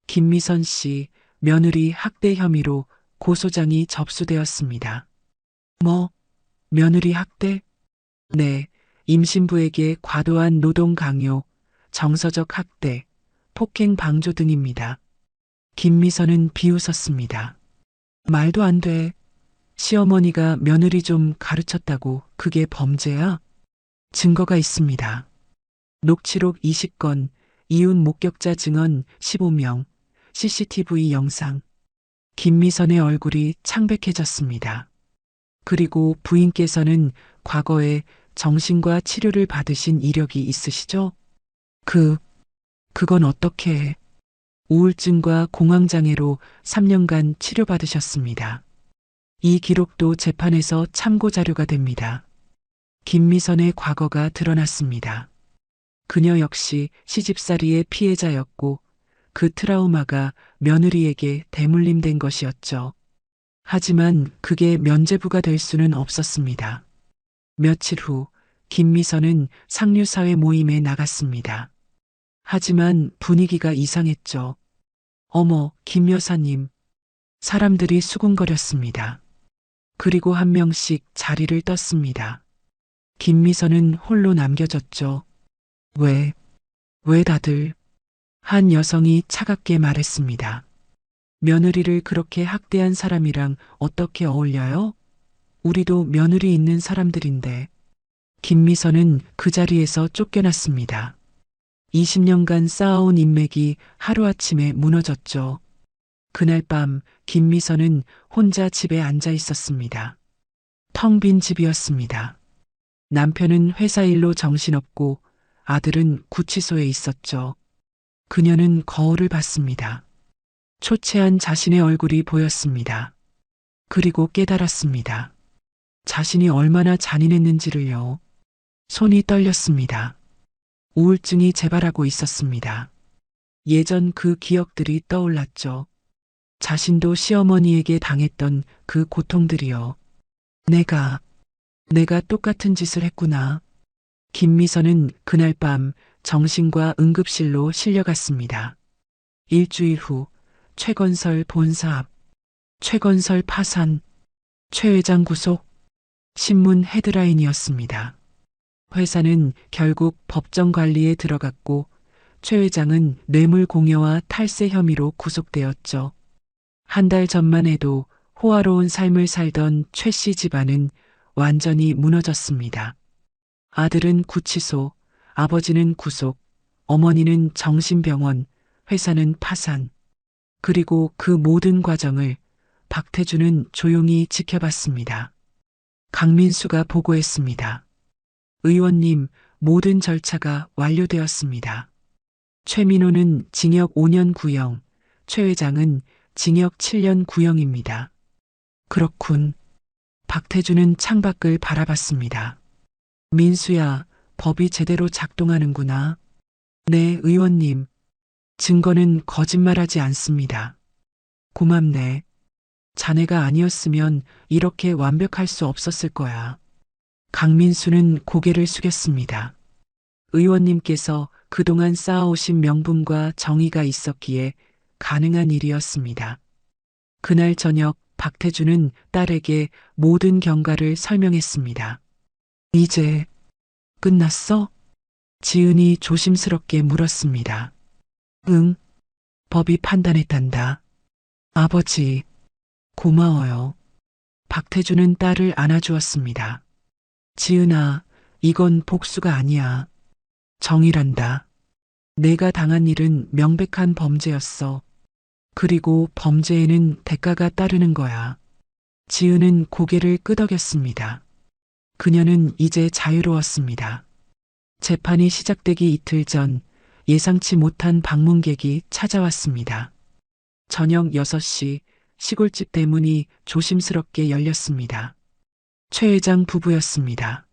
김미선 씨, 며느리 학대 혐의로 고소장이 접수되었습니다. 며느리 학대? 네, 임신부에게 과도한 노동 강요, 정서적 학대, 폭행 방조 등입니다. 김미선은 비웃었습니다. 말도 안 돼. 시어머니가 며느리 좀 가르쳤다고 그게 범죄야? 증거가 있습니다. 녹취록 20건, 이웃 목격자 증언 15명, CCTV 영상. 김미선의 얼굴이 창백해졌습니다. 그리고 부인께서는 과거에 정신과 치료를 받으신 이력이 있으시죠? 그건 어떻게 해? 우울증과 공황장애로 3년간 치료받으셨습니다. 이 기록도 재판에서 참고 자료가 됩니다. 김미선의 과거가 드러났습니다. 그녀 역시 시집살이의 피해자였고 그 트라우마가 며느리에게 대물림된 것이었죠. 하지만 그게 면죄부가 될 수는 없었습니다. 며칠 후 김미선은 상류사회 모임에 나갔습니다. 하지만 분위기가 이상했죠. 어머, 김 여사님. 사람들이 수군거렸습니다. 그리고 한 명씩 자리를 떴습니다. 김미선은 홀로 남겨졌죠. 왜 다들? 한 여성이 차갑게 말했습니다. 며느리를 그렇게 학대한 사람이랑 어떻게 어울려요? 우리도 며느리 있는 사람들인데. 김미선은 그 자리에서 쫓겨났습니다. 20년간 쌓아온 인맥이 하루아침에 무너졌죠. 그날 밤 김미선은 혼자 집에 앉아 있었습니다. 텅 빈 집이었습니다. 남편은 회사 일로 정신없고 아들은 구치소에 있었죠. 그녀는 거울을 봤습니다. 초췌한 자신의 얼굴이 보였습니다. 그리고 깨달았습니다. 자신이 얼마나 잔인했는지를요. 손이 떨렸습니다. 우울증이 재발하고 있었습니다. 예전 그 기억들이 떠올랐죠. 자신도 시어머니에게 당했던 그 고통들이요. 내가 똑같은 짓을 했구나. 김미선은 그날 밤 정신과 응급실로 실려갔습니다. 일주일 후 최건설 본사 앞, 최건설 파산, 최 회장 구속, 신문 헤드라인이었습니다. 회사는 결국 법정 관리에 들어갔고 최 회장은 뇌물 공여와 탈세 혐의로 구속되었죠. 한 달 전만 해도 호화로운 삶을 살던 최 씨 집안은 완전히 무너졌습니다. 아들은 구치소, 아버지는 구속, 어머니는 정신병원, 회사는 파산. 그리고 그 모든 과정을 박태주는 조용히 지켜봤습니다. 강민수가 보고했습니다. 의원님, 모든 절차가 완료되었습니다. 최민호는 징역 5년 구형, 최 회장은 징역 7년 구형입니다. 그렇군. 박태주는 창밖을 바라봤습니다. 민수야, 법이 제대로 작동하는구나. 네, 의원님. 증거는 거짓말하지 않습니다. 고맙네. 자네가 아니었으면 이렇게 완벽할 수 없었을 거야. 강민수는 고개를 숙였습니다. 의원님께서 그동안 쌓아오신 명분과 정의가 있었기에 가능한 일이었습니다. 그날 저녁 박태주는 딸에게 모든 경과를 설명했습니다. 이제 끝났어? 지은이 조심스럽게 물었습니다. 응, 법이 판단했단다. 아버지, 고마워요. 박태주는 딸을 안아주었습니다. 지은아, 이건 복수가 아니야. 정의란다. 내가 당한 일은 명백한 범죄였어. 그리고 범죄에는 대가가 따르는 거야. 지은은 고개를 끄덕였습니다. 그녀는 이제 자유로웠습니다. 재판이 시작되기 이틀 전 예상치 못한 방문객이 찾아왔습니다. 저녁 6시 시골집 대문이 조심스럽게 열렸습니다. 최 회장 부부였습니다.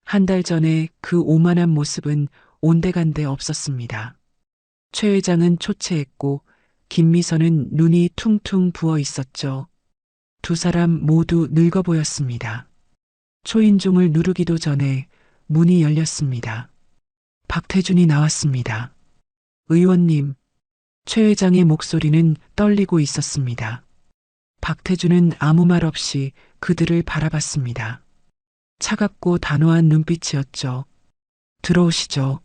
한 달 전에 그 오만한 모습은 온데간데 없었습니다. 최 회장은 초췌했고 김미선은 눈이 퉁퉁 부어 있었죠. 두 사람 모두 늙어 보였습니다. 초인종을 누르기도 전에 문이 열렸습니다. 박태준이 나왔습니다. 의원님, 최 회장의 목소리는 떨리고 있었습니다. 박태준은 아무 말 없이 그들을 바라봤습니다. 차갑고 단호한 눈빛이었죠. 들어오시죠.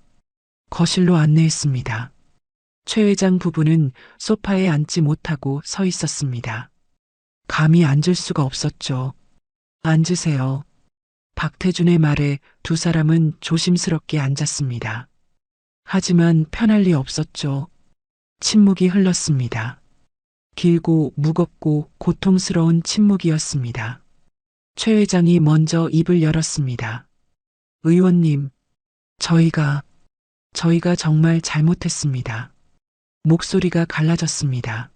거실로 안내했습니다. 최 회장 부부는 소파에 앉지 못하고 서 있었습니다. 감히 앉을 수가 없었죠. 앉으세요. 박태준의 말에 두 사람은 조심스럽게 앉았습니다. 하지만 편할 리 없었죠. 침묵이 흘렀습니다. 길고 무겁고 고통스러운 침묵이었습니다. 최 회장이 먼저 입을 열었습니다. 의원님, 저희가 정말 잘못했습니다. 목소리가 갈라졌습니다.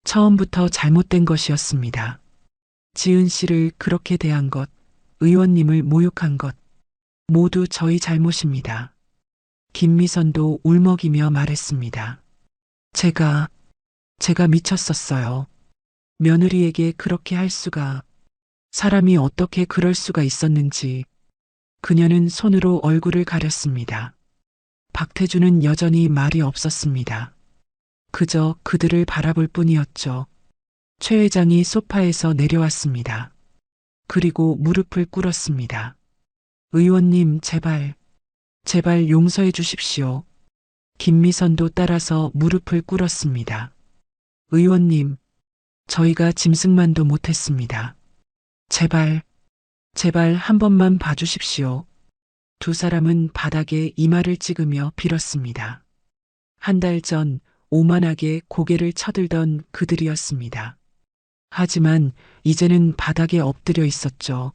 처음부터 잘못된 것이었습니다. 지은 씨를 그렇게 대한 것, 의원님을 모욕한 것, 모두 저희 잘못입니다. 김미선도 울먹이며 말했습니다. 제가 미쳤었어요. 며느리에게 그렇게 할 수가, 사람이 어떻게 그럴 수가 있었는지. 그녀는 손으로 얼굴을 가렸습니다. 박태주는 여전히 말이 없었습니다. 그저 그들을 바라볼 뿐이었죠. 최 회장이 소파에서 내려왔습니다. 그리고 무릎을 꿇었습니다. 의원님, 제발 용서해 주십시오. 김미선도 따라서 무릎을 꿇었습니다. 의원님, 저희가 짐승만도 못했습니다. 제발 한 번만 봐주십시오. 두 사람은 바닥에 이마를 찍으며 빌었습니다. 한 달 전 오만하게 고개를 쳐들던 그들이었습니다. 하지만 이제는 바닥에 엎드려 있었죠.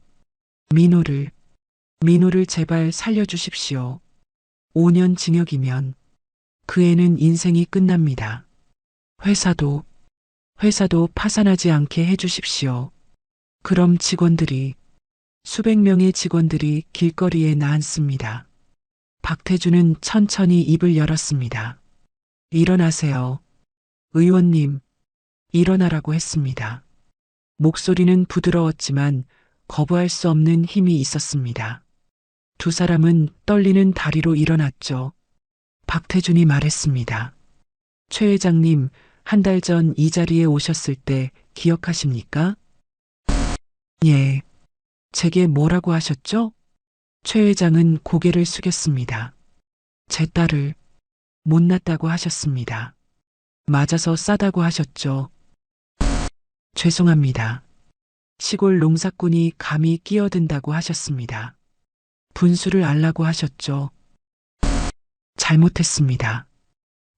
민호를 제발 살려주십시오. 5년 징역이면 그 애는 인생이 끝납니다. 회사도 파산하지 않게 해주십시오. 그럼 수백 명의 직원들이 길거리에 나앉습니다. 박태주는 천천히 입을 열었습니다. 일어나세요. 의원님, 일어나라고 했습니다. 목소리는 부드러웠지만 거부할 수 없는 힘이 있었습니다. 두 사람은 떨리는 다리로 일어났죠. 박태준이 말했습니다. 최 회장님, 한 달 전 이 자리에 오셨을 때 기억하십니까? 예. 제게 뭐라고 하셨죠? 최 회장은 고개를 숙였습니다. 제 딸을 못났다고 하셨습니다. 맞아서 싸다고 하셨죠. 죄송합니다. 시골 농사꾼이 감히 끼어든다고 하셨습니다. 분수를 알라고 하셨죠. 잘못했습니다.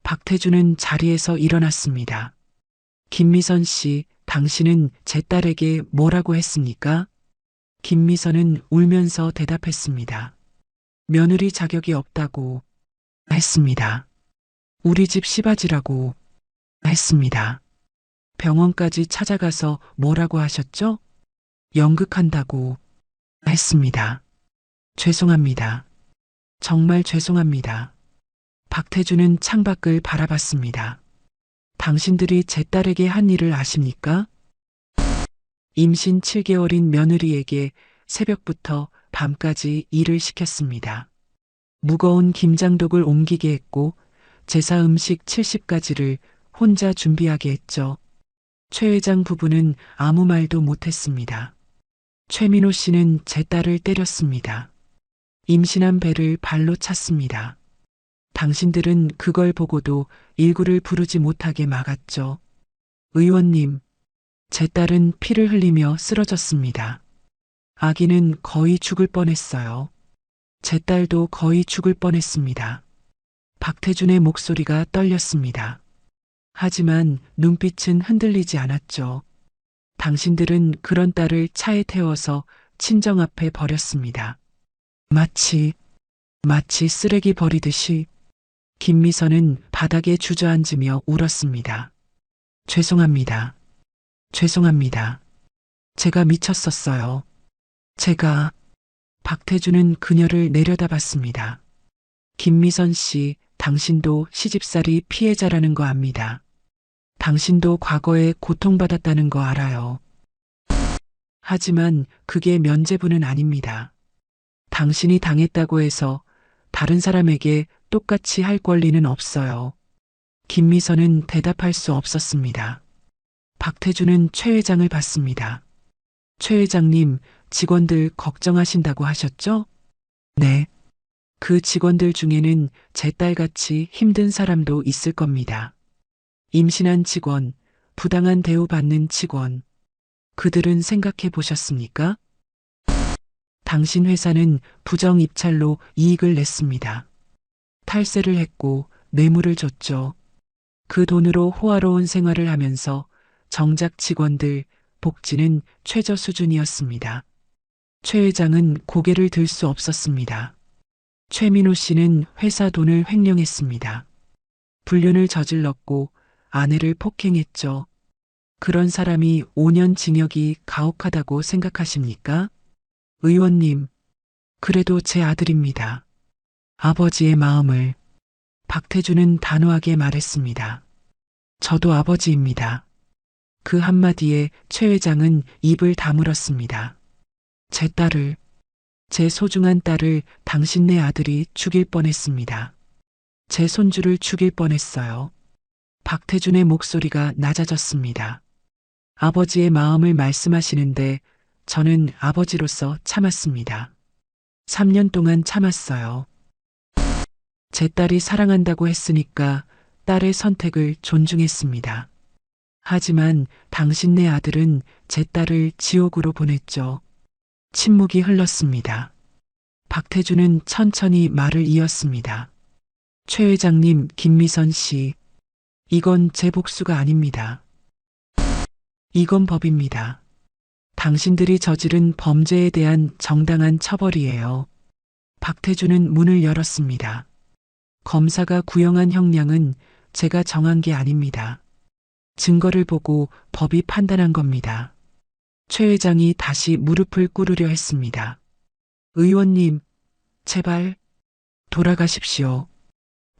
박태주는 자리에서 일어났습니다. 김미선 씨, 당신은 제 딸에게 뭐라고 했습니까? 김미선은 울면서 대답했습니다. 며느리 자격이 없다고 했습니다. 우리 집 시바지라고 했습니다. 병원까지 찾아가서 뭐라고 하셨죠? 연극한다고 했습니다. 죄송합니다. 정말 죄송합니다. 박태주는 창밖을 바라봤습니다. 당신들이 제 딸에게 한 일을 아십니까? 임신 7개월인 며느리에게 새벽부터 밤까지 일을 시켰습니다. 무거운 김장독을 옮기게 했고 제사 음식 70가지를 혼자 준비하게 했죠. 최 회장 부부는 아무 말도 못했습니다. 최민호 씨는 제 딸을 때렸습니다. 임신한 배를 발로 찼습니다. 당신들은 그걸 보고도 119를 부르지 못하게 막았죠. 의원님, 제 딸은 피를 흘리며 쓰러졌습니다. 아기는 거의 죽을 뻔했어요. 제 딸도 거의 죽을 뻔했습니다. 박태준의 목소리가 떨렸습니다. 하지만 눈빛은 흔들리지 않았죠. 당신들은 그런 딸을 차에 태워서 친정 앞에 버렸습니다. 마치 쓰레기 버리듯이. 김미선은 바닥에 주저앉으며 울었습니다. 죄송합니다. 죄송합니다. 제가 미쳤었어요. 박태주는 그녀를 내려다봤습니다. 김미선 씨, 당신도 시집살이 피해자라는 거 압니다. 당신도 과거에 고통받았다는 거 알아요. 하지만 그게 면죄부는 아닙니다. 당신이 당했다고 해서 다른 사람에게 똑같이 할 권리는 없어요. 김미선은 대답할 수 없었습니다. 박태주는 최 회장을 봤습니다. 최 회장님, 직원들 걱정하신다고 하셨죠? 네. 그 직원들 중에는 제 딸같이 힘든 사람도 있을 겁니다. 임신한 직원, 부당한 대우받는 직원. 그들은 생각해 보셨습니까? 당신 회사는 부정 입찰로 이익을 냈습니다. 탈세를 했고 뇌물을 줬죠. 그 돈으로 호화로운 생활을 하면서 정작 직원들 복지는 최저 수준이었습니다. 최 회장은 고개를 들 수 없었습니다. 최민호 씨는 회사 돈을 횡령했습니다. 불륜을 저질렀고 아내를 폭행했죠. 그런 사람이 5년 징역이 가혹하다고 생각하십니까? 의원님, 그래도 제 아들입니다. 아버지의 마음을. 박태주는 단호하게 말했습니다. 저도 아버지입니다. 그 한마디에 최 회장은 입을 다물었습니다. 제 소중한 딸을 당신네 아들이 죽일 뻔했습니다. 제 손주를 죽일 뻔했어요. 박태준의 목소리가 낮아졌습니다. 아버지의 마음을 말씀하시는데 저는 아버지로서 참았습니다. 3년 동안 참았어요. 제 딸이 사랑한다고 했으니까 딸의 선택을 존중했습니다. 하지만 당신네 아들은 제 딸을 지옥으로 보냈죠. 침묵이 흘렀습니다. 박태주는 천천히 말을 이었습니다. 최 회장님, 김미선 씨, 이건 제 복수가 아닙니다. 이건 법입니다. 당신들이 저지른 범죄에 대한 정당한 처벌이에요. 박태주는 문을 열었습니다. 검사가 구형한 형량은 제가 정한 게 아닙니다. 증거를 보고 법이 판단한 겁니다. 최 회장이 다시 무릎을 꿇으려 했습니다. 의원님, 제발 돌아가십시오.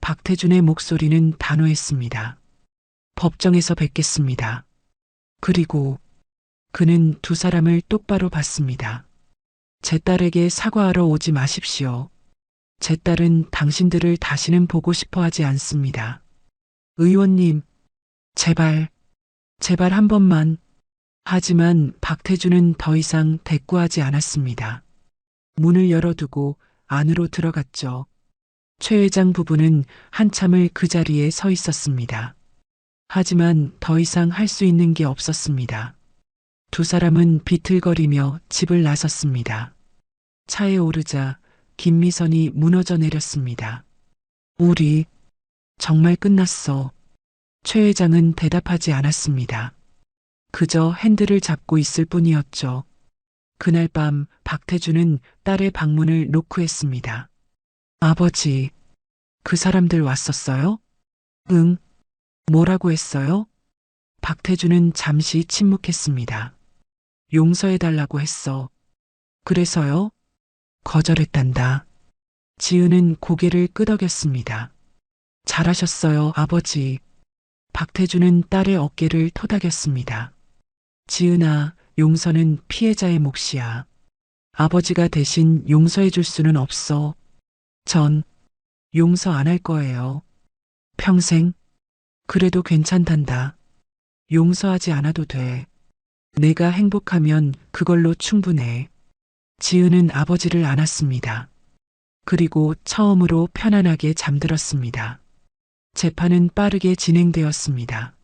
박태준의 목소리는 단호했습니다. 법정에서 뵙겠습니다. 그리고 그는 두 사람을 똑바로 봤습니다. 제 딸에게 사과하러 오지 마십시오. 제 딸은 당신들을 다시는 보고 싶어 하지 않습니다. 의원님, 제발 한 번만. 하지만 박태주는 더 이상 대꾸하지 않았습니다. 문을 열어두고 안으로 들어갔죠. 최 회장 부부는 한참을 그 자리에 서 있었습니다. 하지만 더 이상 할 수 있는 게 없었습니다. 두 사람은 비틀거리며 집을 나섰습니다. 차에 오르자 김미선이 무너져 내렸습니다. 우리 정말 끝났어. 최 회장은 대답하지 않았습니다. 그저 핸들을 잡고 있을 뿐이었죠. 그날 밤 박태주는 딸의 방문을 노크했습니다. 아버지, 그 사람들 왔었어요? 응. 뭐라고 했어요? 박태주는 잠시 침묵했습니다. 용서해달라고 했어. 그래서요? 거절했단다. 지은은 고개를 끄덕였습니다. 잘하셨어요, 아버지. 박태주는 딸의 어깨를 토닥였습니다. 지은아, 용서는 피해자의 몫이야. 아버지가 대신 용서해 줄 수는 없어. 전 용서 안 할 거예요. 평생? 그래도 괜찮단다. 용서하지 않아도 돼. 내가 행복하면 그걸로 충분해. 지은은 아버지를 안았습니다. 그리고 처음으로 편안하게 잠들었습니다. 재판은 빠르게 진행되었습니다.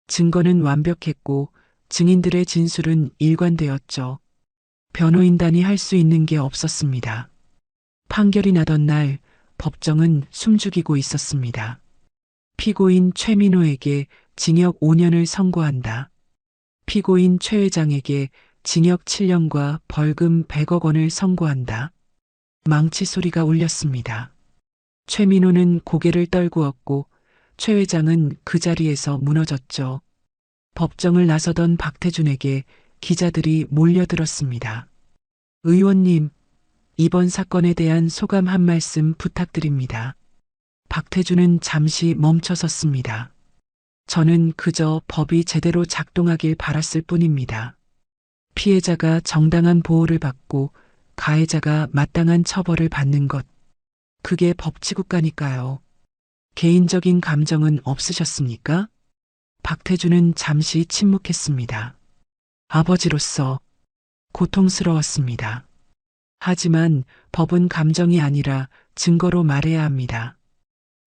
증거는 완벽했고 증인들의 진술은 일관되었죠. 변호인단이 할 수 있는 게 없었습니다. 판결이 나던 날 법정은 숨죽이고 있었습니다. 피고인 최민호에게 징역 5년을 선고한다. 피고인 최 회장에게 징역 7년과 벌금 100억 원을 선고한다. 망치 소리가 울렸습니다. 최민호는 고개를 떨구었고 최 회장은 그 자리에서 무너졌죠. 법정을 나서던 박태준에게 기자들이 몰려들었습니다. 의원님, 이번 사건에 대한 소감 한 말씀 부탁드립니다. 박태준은 잠시 멈춰섰습니다. 저는 그저 법이 제대로 작동하길 바랐을 뿐입니다. 피해자가 정당한 보호를 받고 가해자가 마땅한 처벌을 받는 것. 그게 법치국가니까요. 개인적인 감정은 없으셨습니까? 박태준은 잠시 침묵했습니다. 아버지로서 고통스러웠습니다. 하지만 법은 감정이 아니라 증거로 말해야 합니다.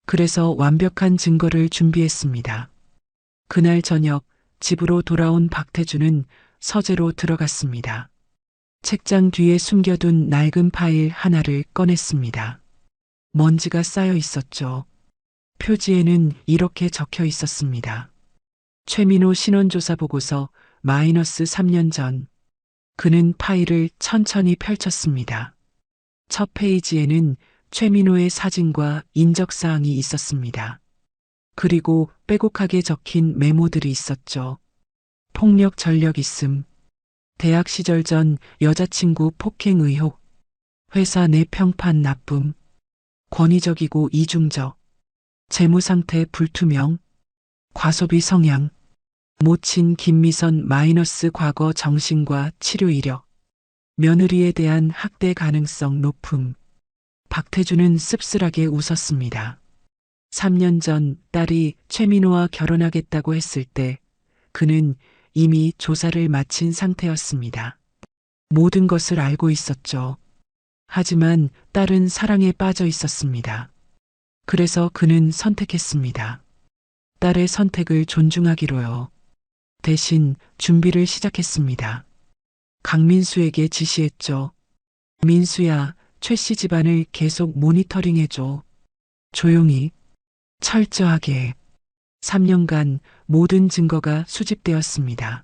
그래서 완벽한 증거를 준비했습니다. 그날 저녁 집으로 돌아온 박태준은 서재로 들어갔습니다. 책장 뒤에 숨겨둔 낡은 파일 하나를 꺼냈습니다. 먼지가 쌓여 있었죠. 표지에는 이렇게 적혀 있었습니다. 최민호 신원조사 보고서 마이너스 3년 전. 그는 파일을 천천히 펼쳤습니다. 첫 페이지에는 최민호의 사진과 인적사항이 있었습니다. 그리고 빼곡하게 적힌 메모들이 있었죠. 폭력 전력 있음. 대학 시절 전 여자친구 폭행 의혹. 회사 내 평판 나쁨. 권위적이고 이중적. 재무상태 불투명. 과소비 성향. 모친 김미선 마이너스 과거 정신과 치료 이력. 며느리에 대한 학대 가능성 높음. 박태준은 씁쓸하게 웃었습니다. 3년 전 딸이 최민호와 결혼하겠다고 했을 때 그는 이미 조사를 마친 상태였습니다. 모든 것을 알고 있었죠. 하지만 딸은 사랑에 빠져 있었습니다. 그래서 그는 선택했습니다. 딸의 선택을 존중하기로요. 대신 준비를 시작했습니다. 강민수에게 지시했죠. 민수야, 최 씨 집안을 계속 모니터링해줘. 조용히, 철저하게. 3년간 모든 증거가 수집되었습니다.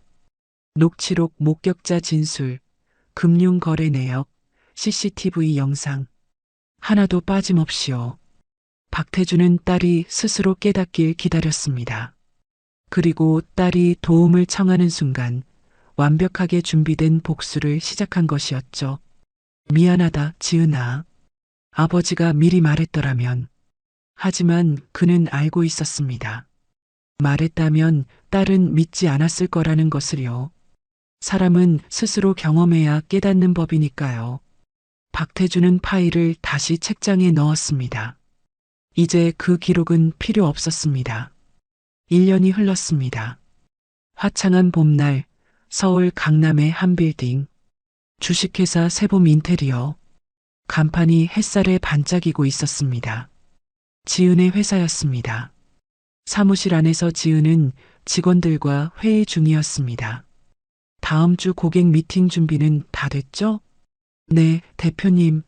녹취록 목격자 진술, 금융거래 내역, CCTV 영상. 하나도 빠짐없이요. 박태준은 딸이 스스로 깨닫길 기다렸습니다. 그리고 딸이 도움을 청하는 순간 완벽하게 준비된 복수를 시작한 것이었죠. 미안하다, 지은아. 아버지가 미리 말했더라면. 하지만 그는 알고 있었습니다. 말했다면 딸은 믿지 않았을 거라는 것을요. 사람은 스스로 경험해야 깨닫는 법이니까요. 박태준은 파일을 다시 책장에 넣었습니다. 이제 그 기록은 필요 없었습니다. 1년이 흘렀습니다. 화창한 봄날, 서울 강남의 한 빌딩. 주식회사 세봄 인테리어. 간판이 햇살에 반짝이고 있었습니다. 지은의 회사였습니다. 사무실 안에서 지은은 직원들과 회의 중이었습니다. 다음 주 고객 미팅 준비는 다 됐죠? 네, 대표님.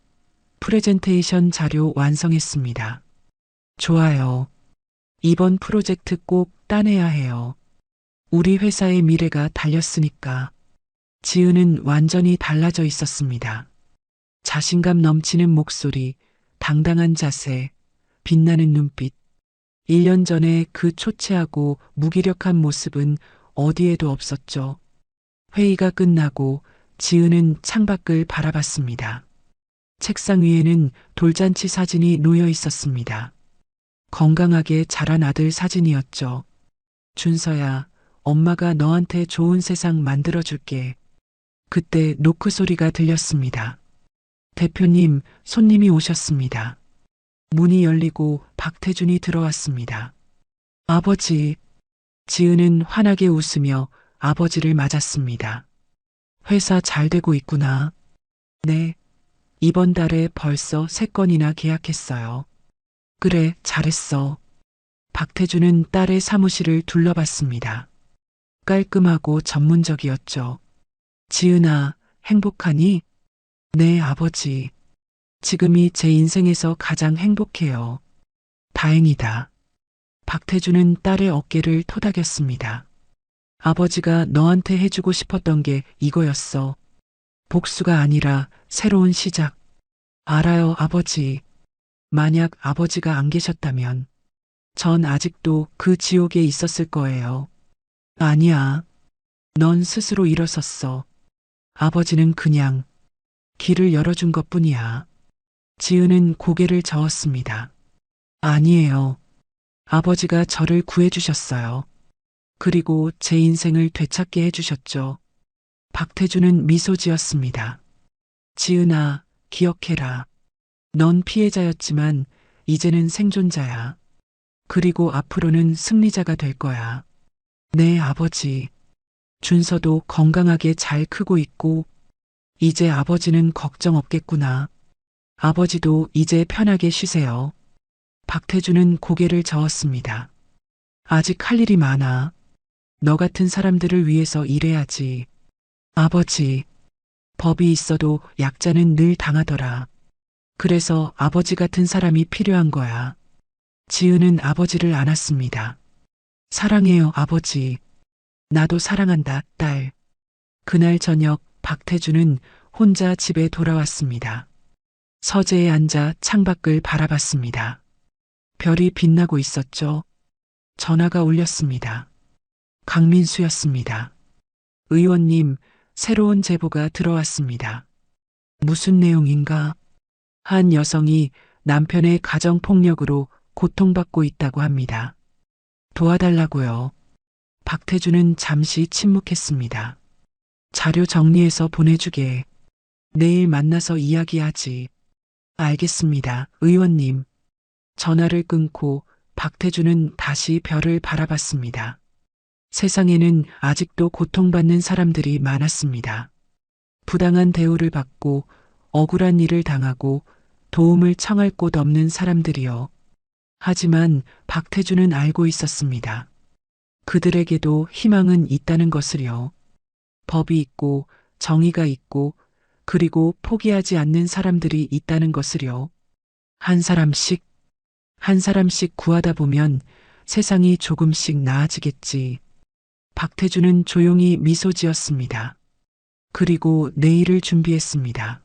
프레젠테이션 자료 완성했습니다. 좋아요. 이번 프로젝트 꼭 따내야 해요. 우리 회사의 미래가 달렸으니까. 지은은 완전히 달라져 있었습니다. 자신감 넘치는 목소리, 당당한 자세, 빛나는 눈빛. 1년 전에 그 초췌하고 무기력한 모습은 어디에도 없었죠. 회의가 끝나고 지은은 창밖을 바라봤습니다. 책상 위에는 돌잔치 사진이 놓여 있었습니다. 건강하게 자란 아들 사진이었죠. 준서야, 엄마가 너한테 좋은 세상 만들어줄게. 그때 노크 소리가 들렸습니다. 대표님, 손님이 오셨습니다. 문이 열리고 박태준이 들어왔습니다. 아버지. 지은은 환하게 웃으며 아버지를 맞았습니다. 회사 잘 되고 있구나. 네. 이번 달에 벌써 3건이나 계약했어요. 그래, 잘했어. 박태준은 딸의 사무실을 둘러봤습니다. 깔끔하고 전문적이었죠. 지은아, 행복하니? 네, 아버지. 지금이 제 인생에서 가장 행복해요. 다행이다. 박태준은 딸의 어깨를 토닥였습니다. 아버지가 너한테 해주고 싶었던 게 이거였어. 복수가 아니라 새로운 시작. 알아요, 아버지. 만약 아버지가 안 계셨다면 전 아직도 그 지옥에 있었을 거예요. 아니야. 넌 스스로 일어섰어. 아버지는 그냥 길을 열어준 것뿐이야. 지은은 고개를 저었습니다. 아니에요. 아버지가 저를 구해주셨어요. 그리고 제 인생을 되찾게 해주셨죠. 박태준은 미소 지었습니다. 지은아, 기억해라. 넌 피해자였지만 이제는 생존자야. 그리고 앞으로는 승리자가 될 거야. 네, 아버지. 준서도 건강하게 잘 크고 있고, 이제 아버지는 걱정 없겠구나. 아버지도 이제 편하게 쉬세요. 박태준은 고개를 저었습니다. 아직 할 일이 많아. 너 같은 사람들을 위해서 일해야지. 아버지. 법이 있어도 약자는 늘 당하더라. 그래서 아버지 같은 사람이 필요한 거야. 지은은 아버지를 안았습니다. 사랑해요, 아버지. 나도 사랑한다, 딸. 그날 저녁 박태준은 혼자 집에 돌아왔습니다. 서재에 앉아 창밖을 바라봤습니다. 별이 빛나고 있었죠. 전화가 울렸습니다. 강민수였습니다. 의원님, 새로운 제보가 들어왔습니다. 무슨 내용인가? 한 여성이 남편의 가정폭력으로 고통받고 있다고 합니다. 도와달라고요. 박태준은 잠시 침묵했습니다. 자료 정리해서 보내주게. 내일 만나서 이야기하지. 알겠습니다, 의원님. 전화를 끊고 박태준은 다시 별을 바라봤습니다. 세상에는 아직도 고통받는 사람들이 많았습니다. 부당한 대우를 받고 억울한 일을 당하고 도움을 청할 곳 없는 사람들이요. 하지만 박태준은 알고 있었습니다. 그들에게도 희망은 있다는 것을요. 법이 있고 정의가 있고 그리고 포기하지 않는 사람들이 있다는 것을요. 한 사람씩 구하다 보면 세상이 조금씩 나아지겠지. 박태준은 조용히 미소 지었습니다. 그리고 내일을 준비했습니다.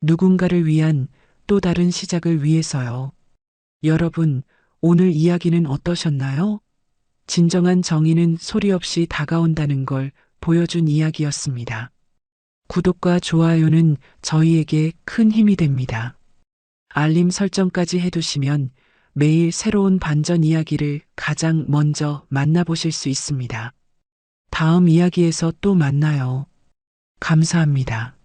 누군가를 위한 또 다른 시작을 위해서요. 여러분, 오늘 이야기는 어떠셨나요? 진정한 정의는 소리 없이 다가온다는 걸 보여준 이야기였습니다. 구독과 좋아요는 저희에게 큰 힘이 됩니다. 알림 설정까지 해두시면 매일 새로운 반전 이야기를 가장 먼저 만나보실 수 있습니다. 다음 이야기에서 또 만나요. 감사합니다.